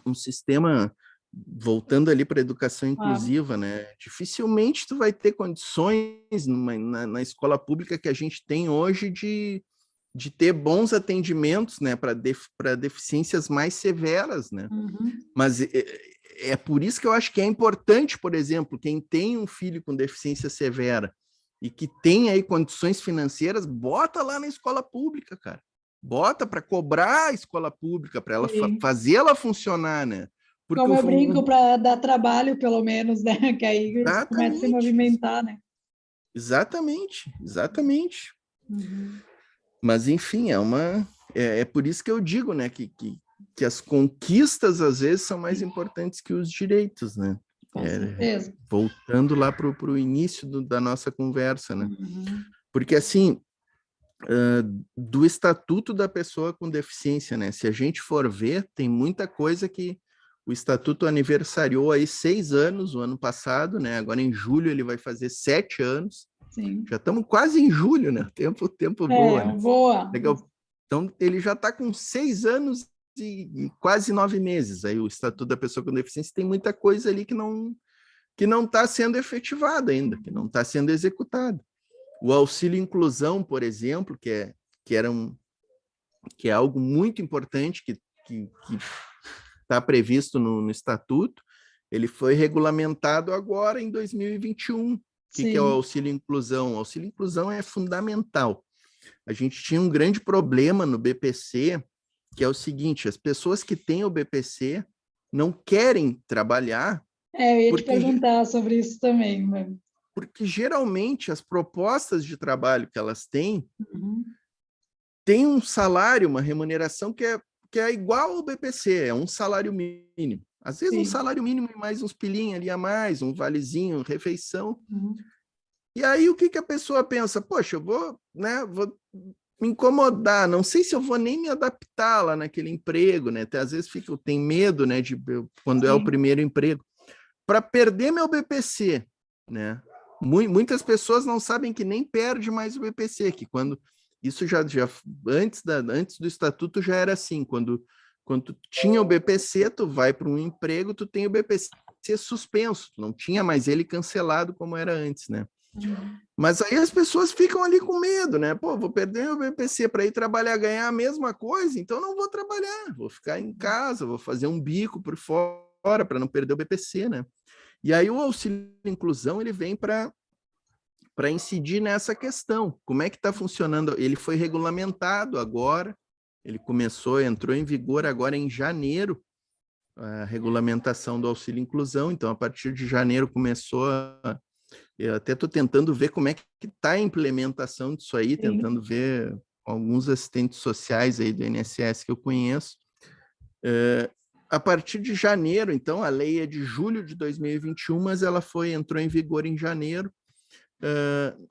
um sistema, voltando ali para a educação inclusiva, né? Dificilmente tu vai ter condições na escola pública que a gente tem hoje de ter bons atendimentos, né, para deficiências mais severas, né? Mas é por isso que eu acho que é importante, por exemplo, quem tem um filho com deficiência severa e que tem aí condições financeiras, bota lá na escola pública, cara. Bota para cobrar a escola pública, para ela fazer ela funcionar, né? Porque como eu brinco, para dar trabalho, pelo menos, né? Que aí eles começam a se movimentar, né? Exatamente. Mas, enfim, é por isso que eu digo, né, que as conquistas, às vezes, são mais importantes que os direitos, né? Com certeza. Voltando lá para o início da nossa conversa, né? Porque, assim, do Estatuto da Pessoa com Deficiência, né? Se a gente for ver, tem muita coisa que o Estatuto aniversariou aí 6 anos, o ano passado, né? Agora, em julho, ele vai fazer 7 anos. Sim. Já estamos quase em julho, né? Tempo voa, né? Voa. Legal. Então, ele já está com 6 anos e quase 9 meses. Aí o Estatuto da Pessoa com Deficiência tem muita coisa ali que que não está sendo efetivada ainda, que não está sendo executada. O auxílio inclusão, por exemplo, que é algo muito importante que está previsto no Estatuto, ele foi regulamentado agora em 2021. O que é o auxílio inclusão? O auxílio inclusão é fundamental. A gente tinha um grande problema no BPC, que é o seguinte: as pessoas que têm o BPC não querem trabalhar. Eu ia te perguntar sobre isso também. Porque geralmente as propostas de trabalho que elas têm têm um salário, uma remuneração que é igual ao BPC, é um salário mínimo. Às vezes um salário mínimo e mais uns pilinhos ali a mais, um valezinho, refeição. E aí o que a pessoa pensa? Poxa, eu vou me incomodar, não sei se eu vou nem me adaptar lá naquele emprego, né? Até às vezes tem medo, né, quando é o primeiro emprego, para perder meu BPC, né? Muitas pessoas não sabem que nem perde mais o BPC, que quando isso já antes do estatuto já era assim, quando tu tinha o BPC, tu vai para um emprego, tu tem o BPC suspenso, tu não tinha mais ele cancelado como era antes, né? Mas aí as pessoas ficam ali com medo, né? Pô, vou perder meu BPC para ir trabalhar, ganhar a mesma coisa, então não vou trabalhar, vou ficar em casa, vou fazer um bico por fora para não perder o BPC, né? E aí o auxílio inclusão ele vem para incidir nessa questão. Como é que está funcionando? Ele foi regulamentado agora, ele entrou em vigor agora em janeiro, a regulamentação do auxílio inclusão. Então, a partir de janeiro começou eu até estou tentando ver como é que está a implementação disso aí, tentando ver alguns assistentes sociais aí do INSS que eu conheço. A partir de janeiro, então, a lei é de julho de 2021, mas ela entrou em vigor em janeiro.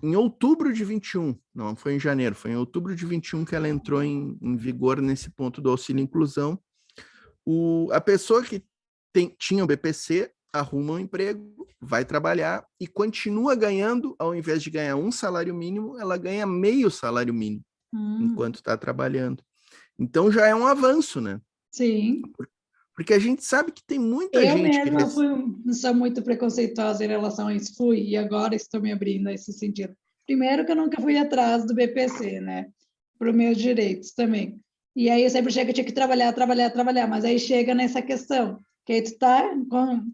Em outubro de 21, não foi em janeiro, foi em outubro de 21 que ela entrou em vigor nesse ponto do auxílio inclusão. A pessoa que tinha o BPC arruma um emprego, vai trabalhar e continua ganhando, ao invés de ganhar um salário mínimo, ela ganha meio salário mínimo enquanto está trabalhando. Então já é um avanço, né? Sim. Porque a gente sabe que tem muita gente que... Eu mesma sou muito preconceituosa em relação a isso, e agora estou me abrindo a esse sentido. Primeiro que eu nunca fui atrás do BPC, né? Para os meus direitos também. E aí eu sempre tinha que trabalhar, mas aí chega nessa questão, que aí tu está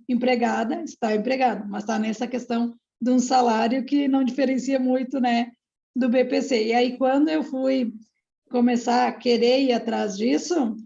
empregada, mas está nessa questão de um salário que não diferencia muito, né, do BPC. E aí quando eu fui começar a querer ir atrás disso,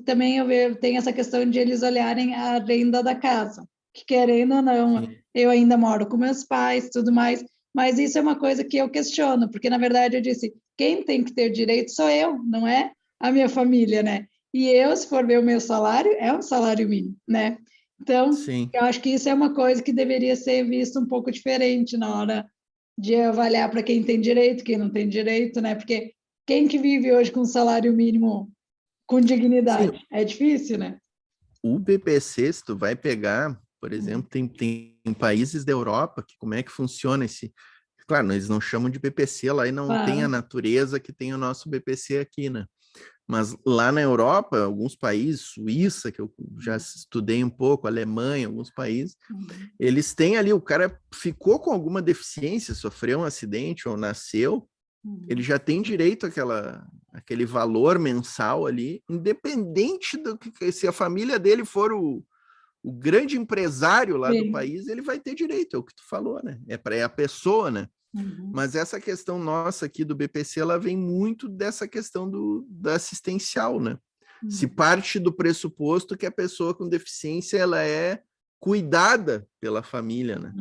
também eu tenho essa questão de eles olharem a renda da casa, que querendo ou não, eu ainda moro com meus pais, tudo mais, mas isso é uma coisa que eu questiono, porque na verdade eu disse, quem tem que ter direito sou eu, não é a minha família, né? E eu, se for ver o meu salário, é um salário mínimo, né? Então, eu acho que isso é uma coisa que deveria ser visto um pouco diferente na hora de avaliar para quem tem direito, quem não tem direito, né? Porque quem que vive hoje com salário mínimo com dignidade? Sim. É difícil, né? O BPC, se tu vai pegar, por exemplo, tem países da Europa que como é que funciona esse... Claro, eles não chamam de BPC lá e não tem a natureza que tem o nosso BPC aqui, né? Mas lá na Europa, alguns países, Suíça, que eu já estudei um pouco, Alemanha, alguns países, eles têm ali, o cara ficou com alguma deficiência, sofreu um acidente ou nasceu, ele já tem direito àquele valor mensal ali, independente do que, se a família dele for o grande empresário lá do país, ele vai ter direito, é o que tu falou, né? É a pessoa, né? Mas essa questão nossa aqui do BPC, ela vem muito dessa questão da assistencial, né? Se parte do pressuposto que a pessoa com deficiência, ela é cuidada pela família, né?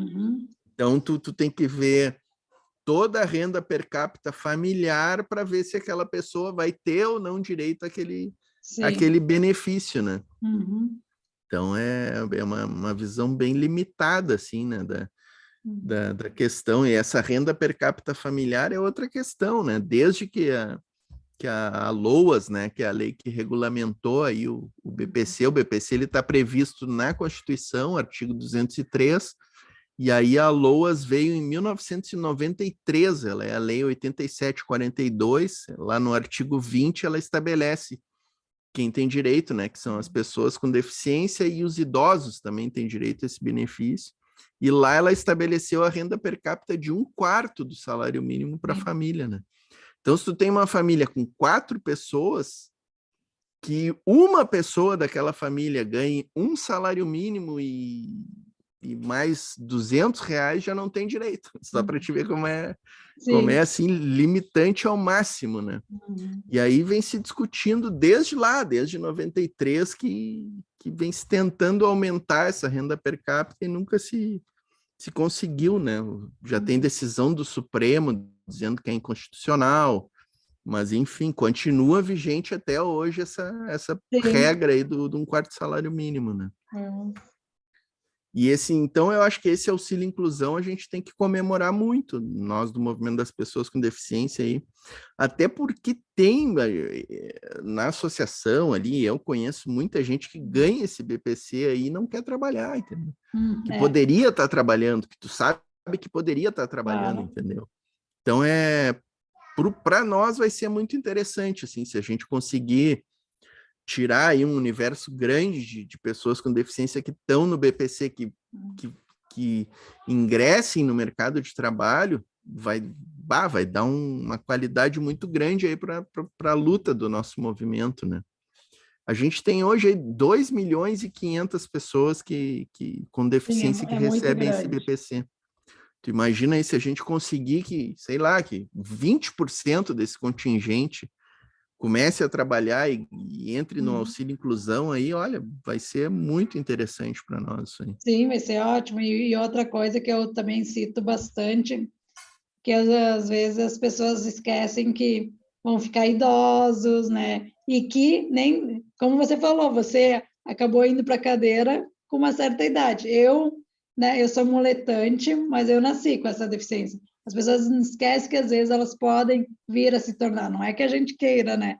Então, tu tem que ver toda a renda per capita familiar para ver se aquela pessoa vai ter ou não direito àquele benefício, né? Então, é uma visão bem limitada, assim, né, da questão. E essa renda per capita familiar é outra questão, né? Desde que a LOAS, né, que é a lei que regulamentou aí o BPC ele está previsto na Constituição, artigo 203, e aí a LOAS veio em 1993, ela é a Lei 8742, lá no artigo 20 ela estabelece quem tem direito, né? Que são as pessoas com deficiência e os idosos também têm direito a esse benefício. E lá ela estabeleceu a renda per capita de 1/4 do salário mínimo para a família, né? Então, se tu tem uma família com 4 pessoas, que uma pessoa daquela família ganhe um salário mínimo e mais R$ 200 já não tem direito. Só para te ver como é assim, limitante ao máximo, né? E aí vem se discutindo desde lá, desde 93, que vem se tentando aumentar essa renda per capita e nunca se conseguiu, né? Já tem decisão do Supremo dizendo que é inconstitucional, mas enfim, continua vigente até hoje essa regra aí de 1/4 salário mínimo, né? E então eu acho que esse auxílio inclusão a gente tem que comemorar muito, nós do movimento das pessoas com deficiência aí, até porque tem na associação ali, eu conheço muita gente que ganha esse BPC aí e não quer trabalhar, entendeu? Que poderia estar trabalhando, que tu sabe que poderia estar trabalhando, entendeu? Então para nós vai ser muito interessante, assim, se a gente conseguir tirar aí um universo grande de pessoas com deficiência que estão no BPC, que ingressem no mercado de trabalho, vai dar uma qualidade muito grande aí para a luta do nosso movimento, né? A gente tem hoje aí 2.500.000 pessoas com deficiência que recebem esse BPC. Tu imagina aí se a gente conseguir que, sei lá, que 20% desse contingente comece a trabalhar e entre no auxílio inclusão aí, olha, vai ser muito interessante para nós isso aí. Sim, vai ser ótimo. E outra coisa que eu também cito bastante, que às vezes as pessoas esquecem que vão ficar idosos, né? E que nem, como você falou, você acabou indo para a cadeira com uma certa idade. Eu sou muletante, mas eu nasci com essa deficiência. As pessoas esquecem que às vezes elas podem vir a se tornar, não é que a gente queira, né?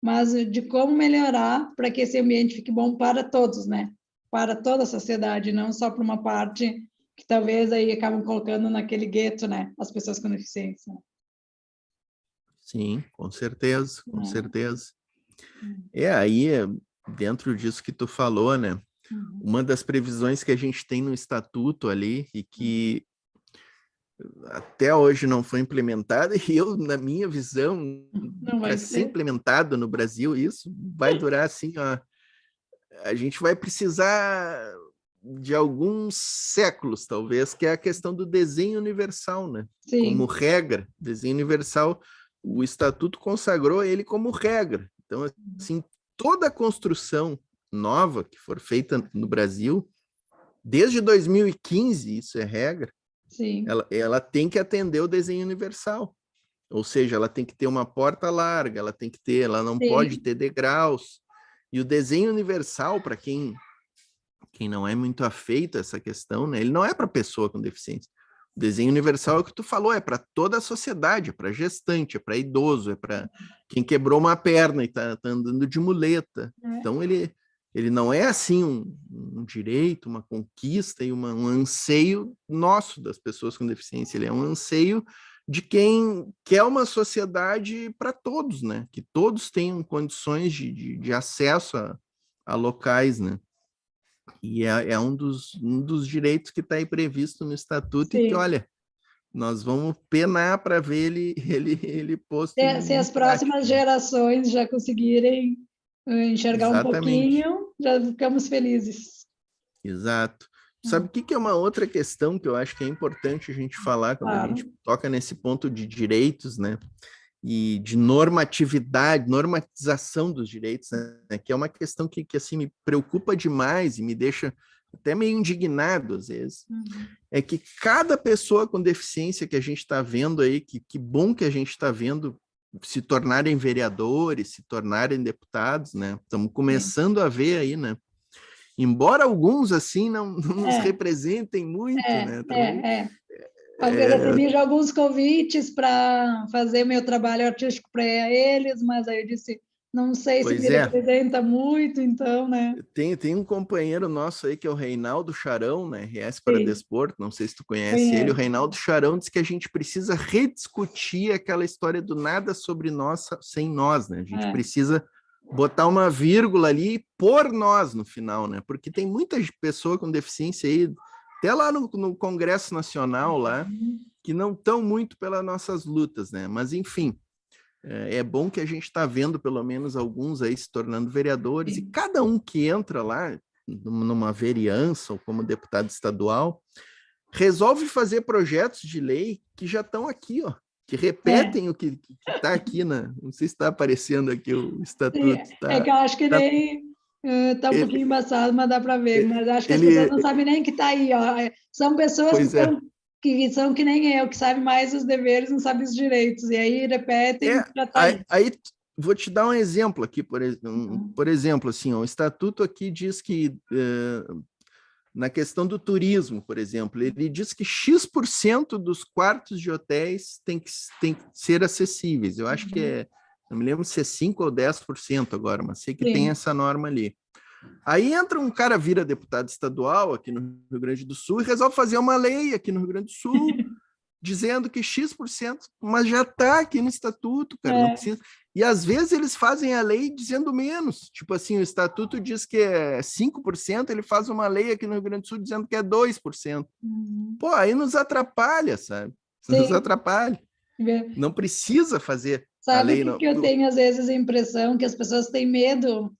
Mas de como melhorar para que esse ambiente fique bom para todos, né? Para toda a sociedade, não só para uma parte que talvez aí acabam colocando naquele gueto, né? As pessoas com deficiência. Sim, com certeza, com certeza. Aí, dentro disso que tu falou, né? Uma das previsões que a gente tem no estatuto ali e que até hoje não foi implementada, e eu, na minha visão, para ser implementado no Brasil, isso vai durar assim, ó, a gente vai precisar de alguns séculos, talvez, que é a questão do desenho universal, né? Sim. Como regra, desenho universal, o estatuto consagrou ele como regra. Então, assim, toda a construção nova que for feita no Brasil, desde 2015, isso é regra, sim, ela tem que atender o desenho universal. Ou seja, ela tem que ter uma porta larga, ela não sim, pode ter degraus. E o desenho universal, para quem não é muito afeito a essa questão, né? Ele não é para pessoa com deficiência. O desenho universal é o que tu falou, é para toda a sociedade, é para gestante, é para idoso, é para quem quebrou uma perna e tá andando de muleta. Então, ele não é assim um direito, uma conquista e um anseio nosso das pessoas com deficiência. Ele é um anseio de quem quer uma sociedade para todos, né? Que todos tenham condições de acesso a locais, né? E é um dos direitos que está aí previsto no estatuto. Sim. E que, olha, nós vamos penar para ver ele posto se as próximas gerações já conseguirem enxergar exatamente um pouquinho, já ficamos felizes. Exato. Sabe o que é uma outra questão que eu acho que é importante a gente falar quando a gente toca nesse ponto de direitos, né? E de normatização dos direitos, né? Que é uma questão que assim me preocupa demais e me deixa até meio indignado às vezes. É que cada pessoa com deficiência que a gente está vendo aí, que bom que a gente está vendo se tornarem vereadores, se tornarem deputados, né? Estamos começando a ver aí, né? Embora alguns assim não nos representem muito, né? Eu recebi já alguns convites para fazer meu trabalho artístico para eles, mas aí eu disse, não sei se me representa muito, então, né? Tem um companheiro nosso aí que é o Reinaldo Charão, né? RS para Desporto, não sei se tu conhece ele. O Reinaldo Charão disse que a gente precisa rediscutir aquela história do nada sobre nós sem nós, né? A gente precisa botar uma vírgula ali e pôr nós no final, né? Porque tem muita pessoa com deficiência aí, até lá no Congresso Nacional, lá, que não estão muito pelas nossas lutas, né? Mas, enfim, é bom que a gente está vendo pelo menos alguns aí se tornando vereadores, e Sim. cada um que entra lá, numa vereança ou como deputado estadual, resolve fazer projetos de lei que já estão aqui, ó, que É, repetem o que está aqui não sei se está aparecendo aqui o sim. estatuto, É que tá, eu acho que tá nem tá um pouquinho ele, embaçado, mas dá para ver. Mas acho que as pessoas não ele, sabem nem que está aí, ó. São pessoas pois é, que são que nem eu, que sabem mais os deveres, não sabem os direitos. E aí repetem, já está aí. aí vou te dar um exemplo aqui, Uhum. por exemplo, assim, ó, o estatuto aqui diz que na questão do turismo, por exemplo, ele diz que X% dos quartos de hotéis tem que ser acessíveis. Eu acho que não me lembro se é 5 ou 10% agora, mas sei que tem Sim. essa norma ali. Aí entra um cara, vira deputado estadual aqui no Rio Grande do Sul e resolve fazer uma lei aqui no Rio Grande do Sul dizendo que X%, mas já está aqui no estatuto, cara, não É. precisa. E às vezes eles fazem a lei dizendo menos. Tipo assim, o estatuto diz que é 5%, ele faz uma lei aqui no Rio Grande do Sul dizendo que é 2%. Uhum. Pô, aí nos atrapalha, sabe? Nos Sim. atrapalha. Não precisa fazer a Sabe o lei. que, Não. que eu tenho às vezes a impressão que as pessoas têm medo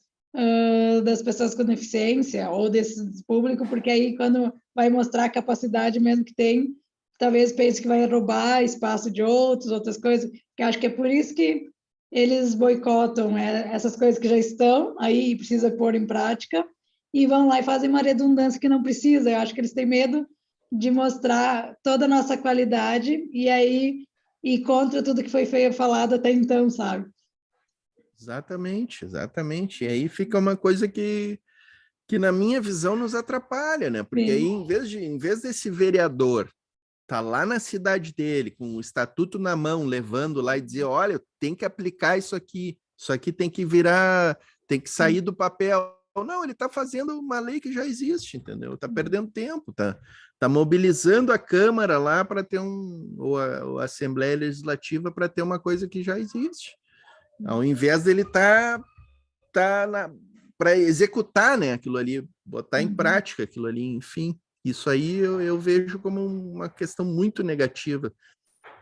das pessoas com deficiência ou desse público, porque aí quando vai mostrar a capacidade mesmo que tem, talvez pense que vai roubar espaço de outros, outras coisas, que acho que é por isso que eles boicotam essas coisas que já estão aí e precisa pôr em prática e vão lá e fazem uma redundância que não precisa. Eu acho que eles têm medo de mostrar toda a nossa qualidade e aí e contra tudo que foi falado até então, sabe? Exatamente, exatamente. E aí fica uma coisa que na minha visão nos atrapalha, né? Porque aí, Sim, em vez desse vereador tá lá na cidade dele, com o estatuto na mão, levando lá e dizer, olha, tem que aplicar isso aqui tem que virar, tem que sair do papel. Não, ele está fazendo uma lei que já existe, entendeu? Está perdendo tempo, tá mobilizando a Câmara lá para ter ou a Assembleia Legislativa para ter uma coisa que já existe. Ao invés dele tá para executar, né, aquilo ali, botar em uhum. prática aquilo ali, enfim. Isso aí eu vejo como uma questão muito negativa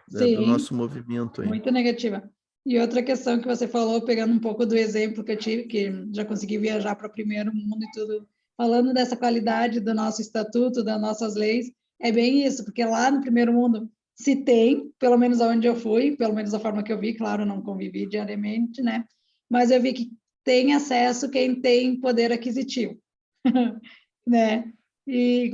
do Sim, nosso movimento aí. muito negativa. E outra questão que você falou, pegando um pouco do exemplo que eu tive, que já consegui viajar para o primeiro mundo e tudo, falando dessa qualidade do nosso estatuto, das nossas leis, é bem isso, porque lá no primeiro mundo se tem, pelo menos aonde eu fui, pelo menos da forma que eu vi, claro, não convivi diariamente, né? Mas eu vi que tem acesso quem tem poder aquisitivo, né?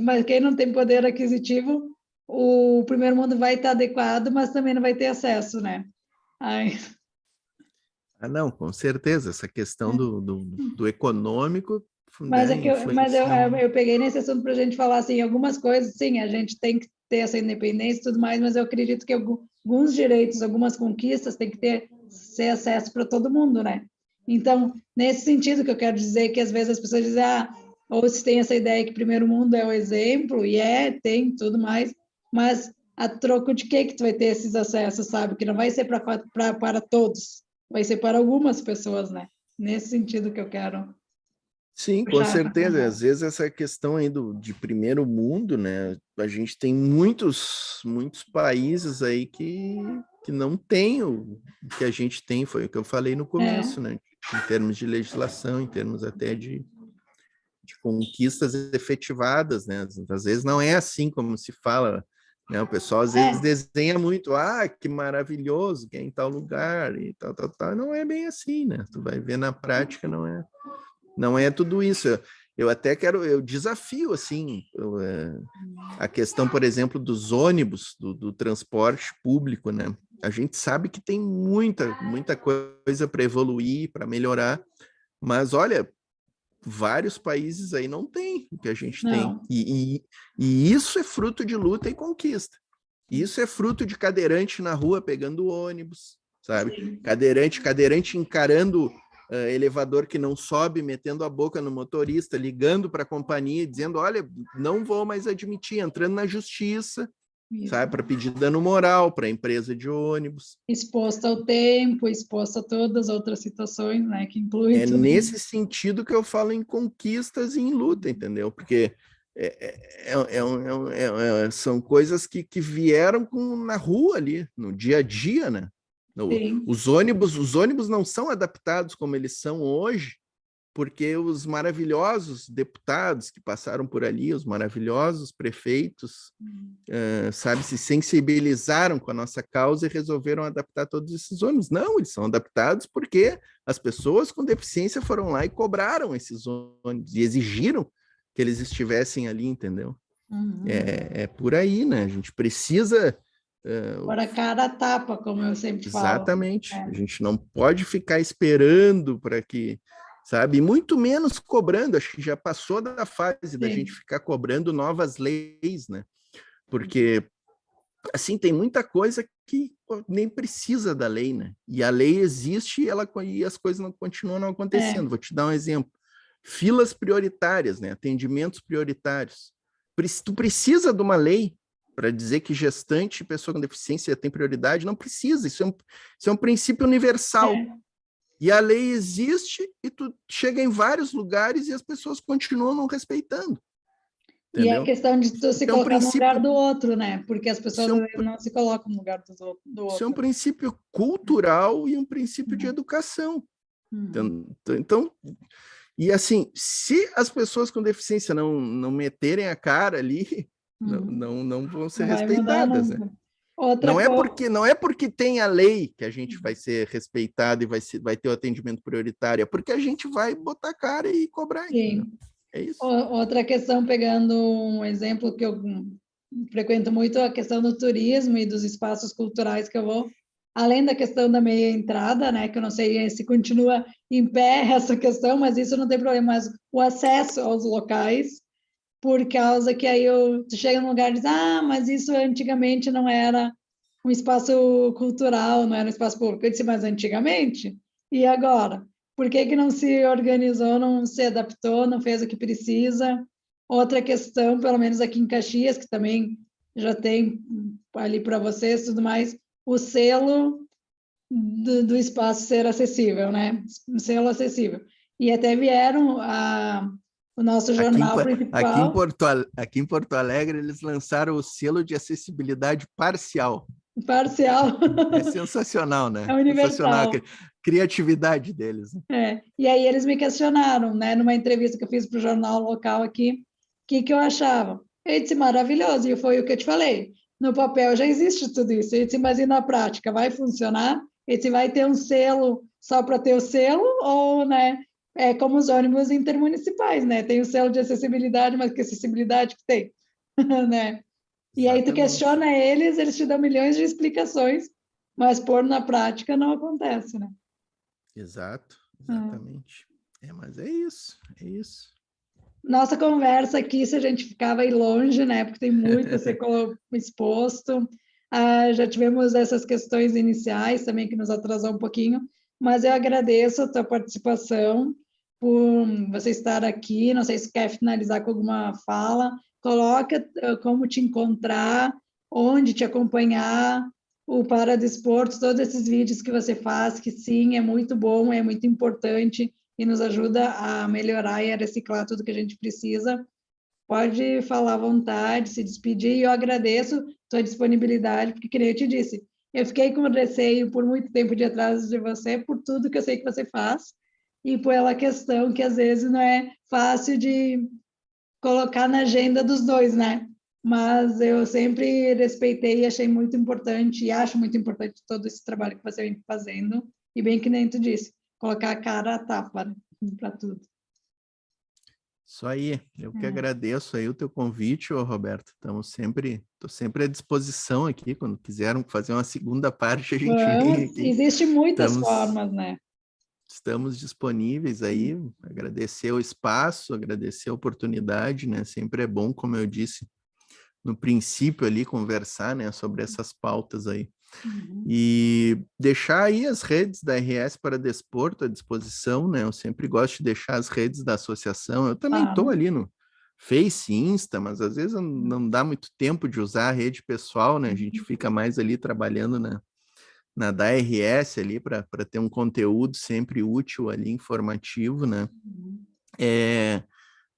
Mas quem não tem poder aquisitivo, o primeiro mundo vai estar adequado, mas também não vai ter acesso, né? Ai, Ah, não, com certeza, essa questão do econômico, mas né, é que influencia eu peguei nesse assunto para a gente falar assim, algumas coisas, sim, a gente tem que ter essa independência e tudo mais, mas eu acredito que alguns direitos, algumas conquistas tem que ser acesso para todo mundo, né? Então, nesse sentido que eu quero dizer que às vezes as pessoas dizem, ou se tem essa ideia que primeiro mundo é o exemplo, e tem tudo mais, mas a troco de que tu vai ter esses acessos, sabe? Que não vai ser para todos, vai ser para algumas pessoas, né? Nesse sentido que eu quero Sim, com puxar essa certeza. Às conversa. vezes essa questão aí de primeiro mundo, né? A gente tem muitos países aí que não tem o que a gente tem, foi o que eu falei no É, começo, né? Em termos de legislação, em termos até de conquistas efetivadas, né? Às vezes não é assim como se fala, né? O pessoal às vezes é, desenha muito, que maravilhoso, que é em tal lugar e tal, tal, tal. Não é bem assim, né? Tu vai ver na prática, não é tudo isso. Eu até eu desafio, assim, a questão, por exemplo, dos ônibus, do transporte público, né? A gente sabe que tem muita coisa para evoluir, para melhorar, mas olha, vários países aí não tem o que a gente tem. não. E isso é fruto de luta e conquista. Isso é fruto de cadeirante na rua pegando ônibus, sabe? Sim. Cadeirante encarando elevador que não sobe, metendo a boca no motorista, ligando para a companhia, dizendo: olha, não vou mais admitir, entrando na justiça, sabe? Para pedir dano moral para a empresa de ônibus. Exposto ao tempo, exposto a todas as outras situações, né? Que inclui É tudo. nesse sentido que eu falo em conquistas e em luta, entendeu? Porque são coisas que vieram na rua ali, no dia a dia, né? Os ônibus não são adaptados como eles são hoje, porque os maravilhosos deputados que passaram por ali, os maravilhosos prefeitos, sabe, se sensibilizaram com a nossa causa e resolveram adaptar todos esses ônibus. Não, eles são adaptados porque as pessoas com deficiência foram lá e cobraram esses ônibus e exigiram que eles estivessem ali, entendeu? É por aí, né? A gente precisa... Por a cara a tapa, como eu sempre falo. Exatamente. A gente não pode ficar esperando para que, sabe? Muito menos cobrando. Acho que já passou da fase da gente ficar cobrando novas leis, né? Porque, assim, tem muita coisa que nem precisa da lei, né? E a lei existe e as coisas não continuam não acontecendo. Vou te dar um exemplo. Filas prioritárias, né? Atendimentos prioritários. Tu precisa de uma lei para dizer que gestante e pessoa com deficiência tem prioridade? Não precisa. Isso é um princípio universal. E a lei existe e tu chega em vários lugares e as pessoas continuam não respeitando. Entendeu? E é questão de tu se colocar no lugar do outro, né? Porque as pessoas não se colocam no lugar do outro. Isso é um princípio cultural e um princípio de educação. Então, e assim, se as pessoas com deficiência não meterem a cara ali, não vão ser respeitadas, né? Não é porque tem a lei que a gente vai ser respeitado e vai ter o atendimento prioritário, é porque a gente vai botar a cara e cobrar. Sim. É isso. Outra questão, pegando um exemplo que eu frequento muito, a questão do turismo e dos espaços culturais que eu vou, além da questão da meia entrada, né, que eu não sei se continua em pé essa questão, mas isso não tem problema, mas o acesso aos locais, por causa que aí tu chega num lugar e diz, mas isso antigamente não era um espaço cultural, não era um espaço público. Eu disse, mas antigamente? E agora? Por que não se organizou, não se adaptou, não fez o que precisa? Outra questão, pelo menos aqui em Caxias, que também já tem ali para vocês tudo mais, o selo do espaço ser acessível, né? Um selo acessível. E até vieram o nosso jornal principal. Aqui em Porto Alegre, eles lançaram o selo de acessibilidade parcial. Parcial. É sensacional, né? É universal. Sensacional a criatividade deles. Né? E aí eles me questionaram, né, numa entrevista que eu fiz para o jornal local aqui, o que eu achava. Eu disse, maravilhoso, e foi o que eu te falei. No papel já existe tudo isso. Eu disse, mas e na prática, vai funcionar? Eu disse, vai ter um selo só para ter o selo? Ou, né, é como os ônibus intermunicipais, né? Tem o selo de acessibilidade, mas que acessibilidade que tem? Né? E aí tu questiona eles te dão milhões de explicações, mas pôr na prática não acontece, né? Exato, exatamente. Mas é isso. Nossa conversa aqui, se a gente ficava aí longe, né? Porque tem muito a ser exposto. Já tivemos essas questões iniciais também que nos atrasou um pouquinho, mas eu agradeço a tua participação, por você estar aqui. Não sei se quer finalizar com alguma fala. Coloca como te encontrar, onde te acompanhar, o Paradesporto, todos esses vídeos que você faz, que sim, é muito bom, é muito importante e nos ajuda a melhorar e a reciclar tudo que a gente precisa. Pode falar à vontade, se despedir, e eu agradeço tua disponibilidade, porque, como eu te disse, eu fiquei com receio por muito tempo de atrás de você, por tudo que eu sei que você faz, e pela questão que às vezes não é fácil de colocar na agenda dos dois, né? Mas eu sempre respeitei e achei muito importante, e acho muito importante todo esse trabalho que você vem fazendo, e bem que nem tu disse, colocar a cara a tapa, né, para tudo. Isso aí, eu que agradeço aí o teu convite, Roberto. Estou sempre à disposição aqui, quando quiseram fazer uma segunda parte, a gente vem aqui. Existem muitas formas, né? Estamos disponíveis aí, agradecer o espaço, agradecer a oportunidade, né? Sempre é bom, como eu disse no princípio ali, conversar, né, sobre essas pautas aí. E deixar aí as redes da RS Paradesporto à disposição, né? Eu sempre gosto de deixar as redes da associação. Eu também estou ali no Face, Insta, mas às vezes não dá muito tempo de usar a rede pessoal, né? A gente fica mais ali trabalhando na da RS ali para ter um conteúdo sempre útil ali, informativo, né?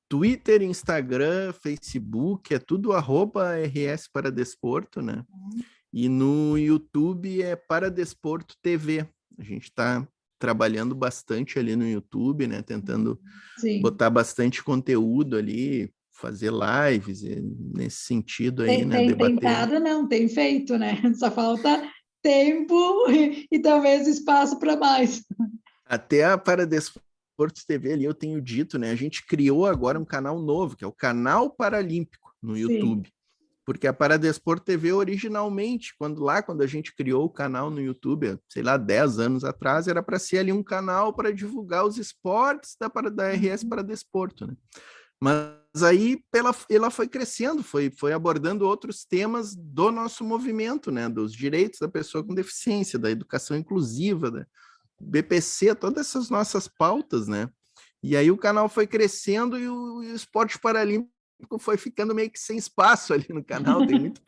Twitter, Instagram, Facebook, é tudo @RS Paradesporto, né? E no YouTube é Paradesporto TV. A gente está trabalhando bastante ali no YouTube, né? Tentando botar bastante conteúdo ali, fazer lives nesse sentido aí, né? Tem Debater. tentado, não, tem feito, né? Só falta tempo e talvez espaço para mais. Até a Paradesporto TV ali, eu tenho dito, né? A gente criou agora um canal novo, que é o Canal Paralímpico no YouTube. Sim. Porque a Paradesporto TV originalmente, quando a gente criou o canal no YouTube, sei lá, 10 anos atrás, era para ser ali um canal para divulgar os esportes da RS Paradesporto, né? Mas aí ela foi crescendo, foi abordando outros temas do nosso movimento, né? Dos direitos da pessoa com deficiência, da educação inclusiva, da BPC, todas essas nossas pautas, né? E aí o canal foi crescendo e o esporte paralímpico foi ficando meio que sem espaço ali no canal, tem muito,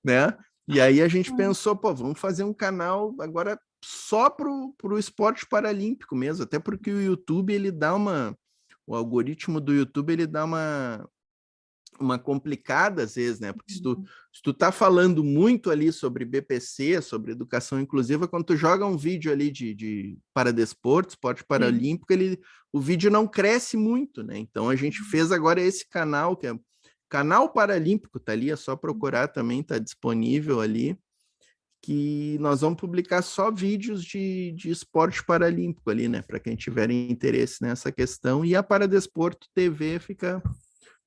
né? E aí a gente pensou, pô, vamos fazer um canal agora só pro esporte paralímpico mesmo, até porque o YouTube, o algoritmo do YouTube, ele dá uma complicada às vezes, né? Porque se tu tá falando muito ali sobre BPC, sobre educação inclusiva, quando tu joga um vídeo ali de paradesporto, esporte paralímpico, o vídeo não cresce muito, né? Então a gente fez agora esse canal, que é Canal Paralímpico, tá ali, é só procurar também, tá disponível ali, que nós vamos publicar só vídeos de esporte paralímpico ali, né? Para quem tiver interesse nessa questão. E a Paradesporto TV fica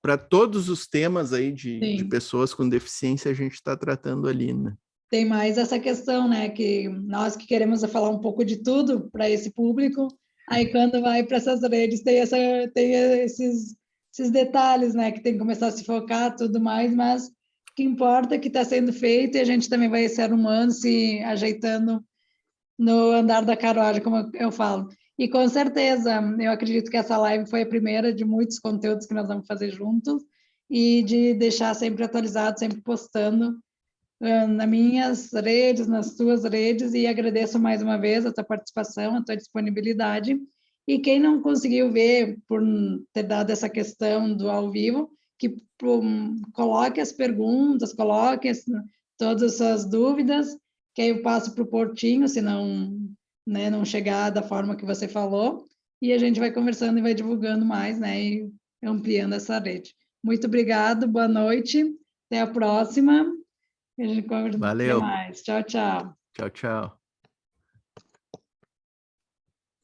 para todos os temas aí de pessoas com deficiência, a gente está tratando ali, né? Tem mais essa questão, né? Que nós que queremos falar um pouco de tudo para esse público, aí quando vai para essas redes tem esses detalhes, né? Que tem que começar a se focar tudo mais, mas o que importa é que está sendo feito e a gente também vai ser humano se ajeitando no andar da carruagem, como eu falo. E com certeza, eu acredito que essa live foi a primeira de muitos conteúdos que nós vamos fazer juntos e de deixar sempre atualizado, sempre postando nas minhas redes, nas tuas redes, e agradeço mais uma vez a tua participação, a tua disponibilidade. E quem não conseguiu ver por ter dado essa questão do ao vivo, que coloque as perguntas, coloque todas as suas dúvidas, que aí eu passo para o Portinho, se não, né, não chegar da forma que você falou, e a gente vai conversando e vai divulgando mais, né, e ampliando essa rede. Muito obrigado, boa noite, até a próxima. A gente conversa Valeu. mais. Tchau, tchau. Tchau, tchau.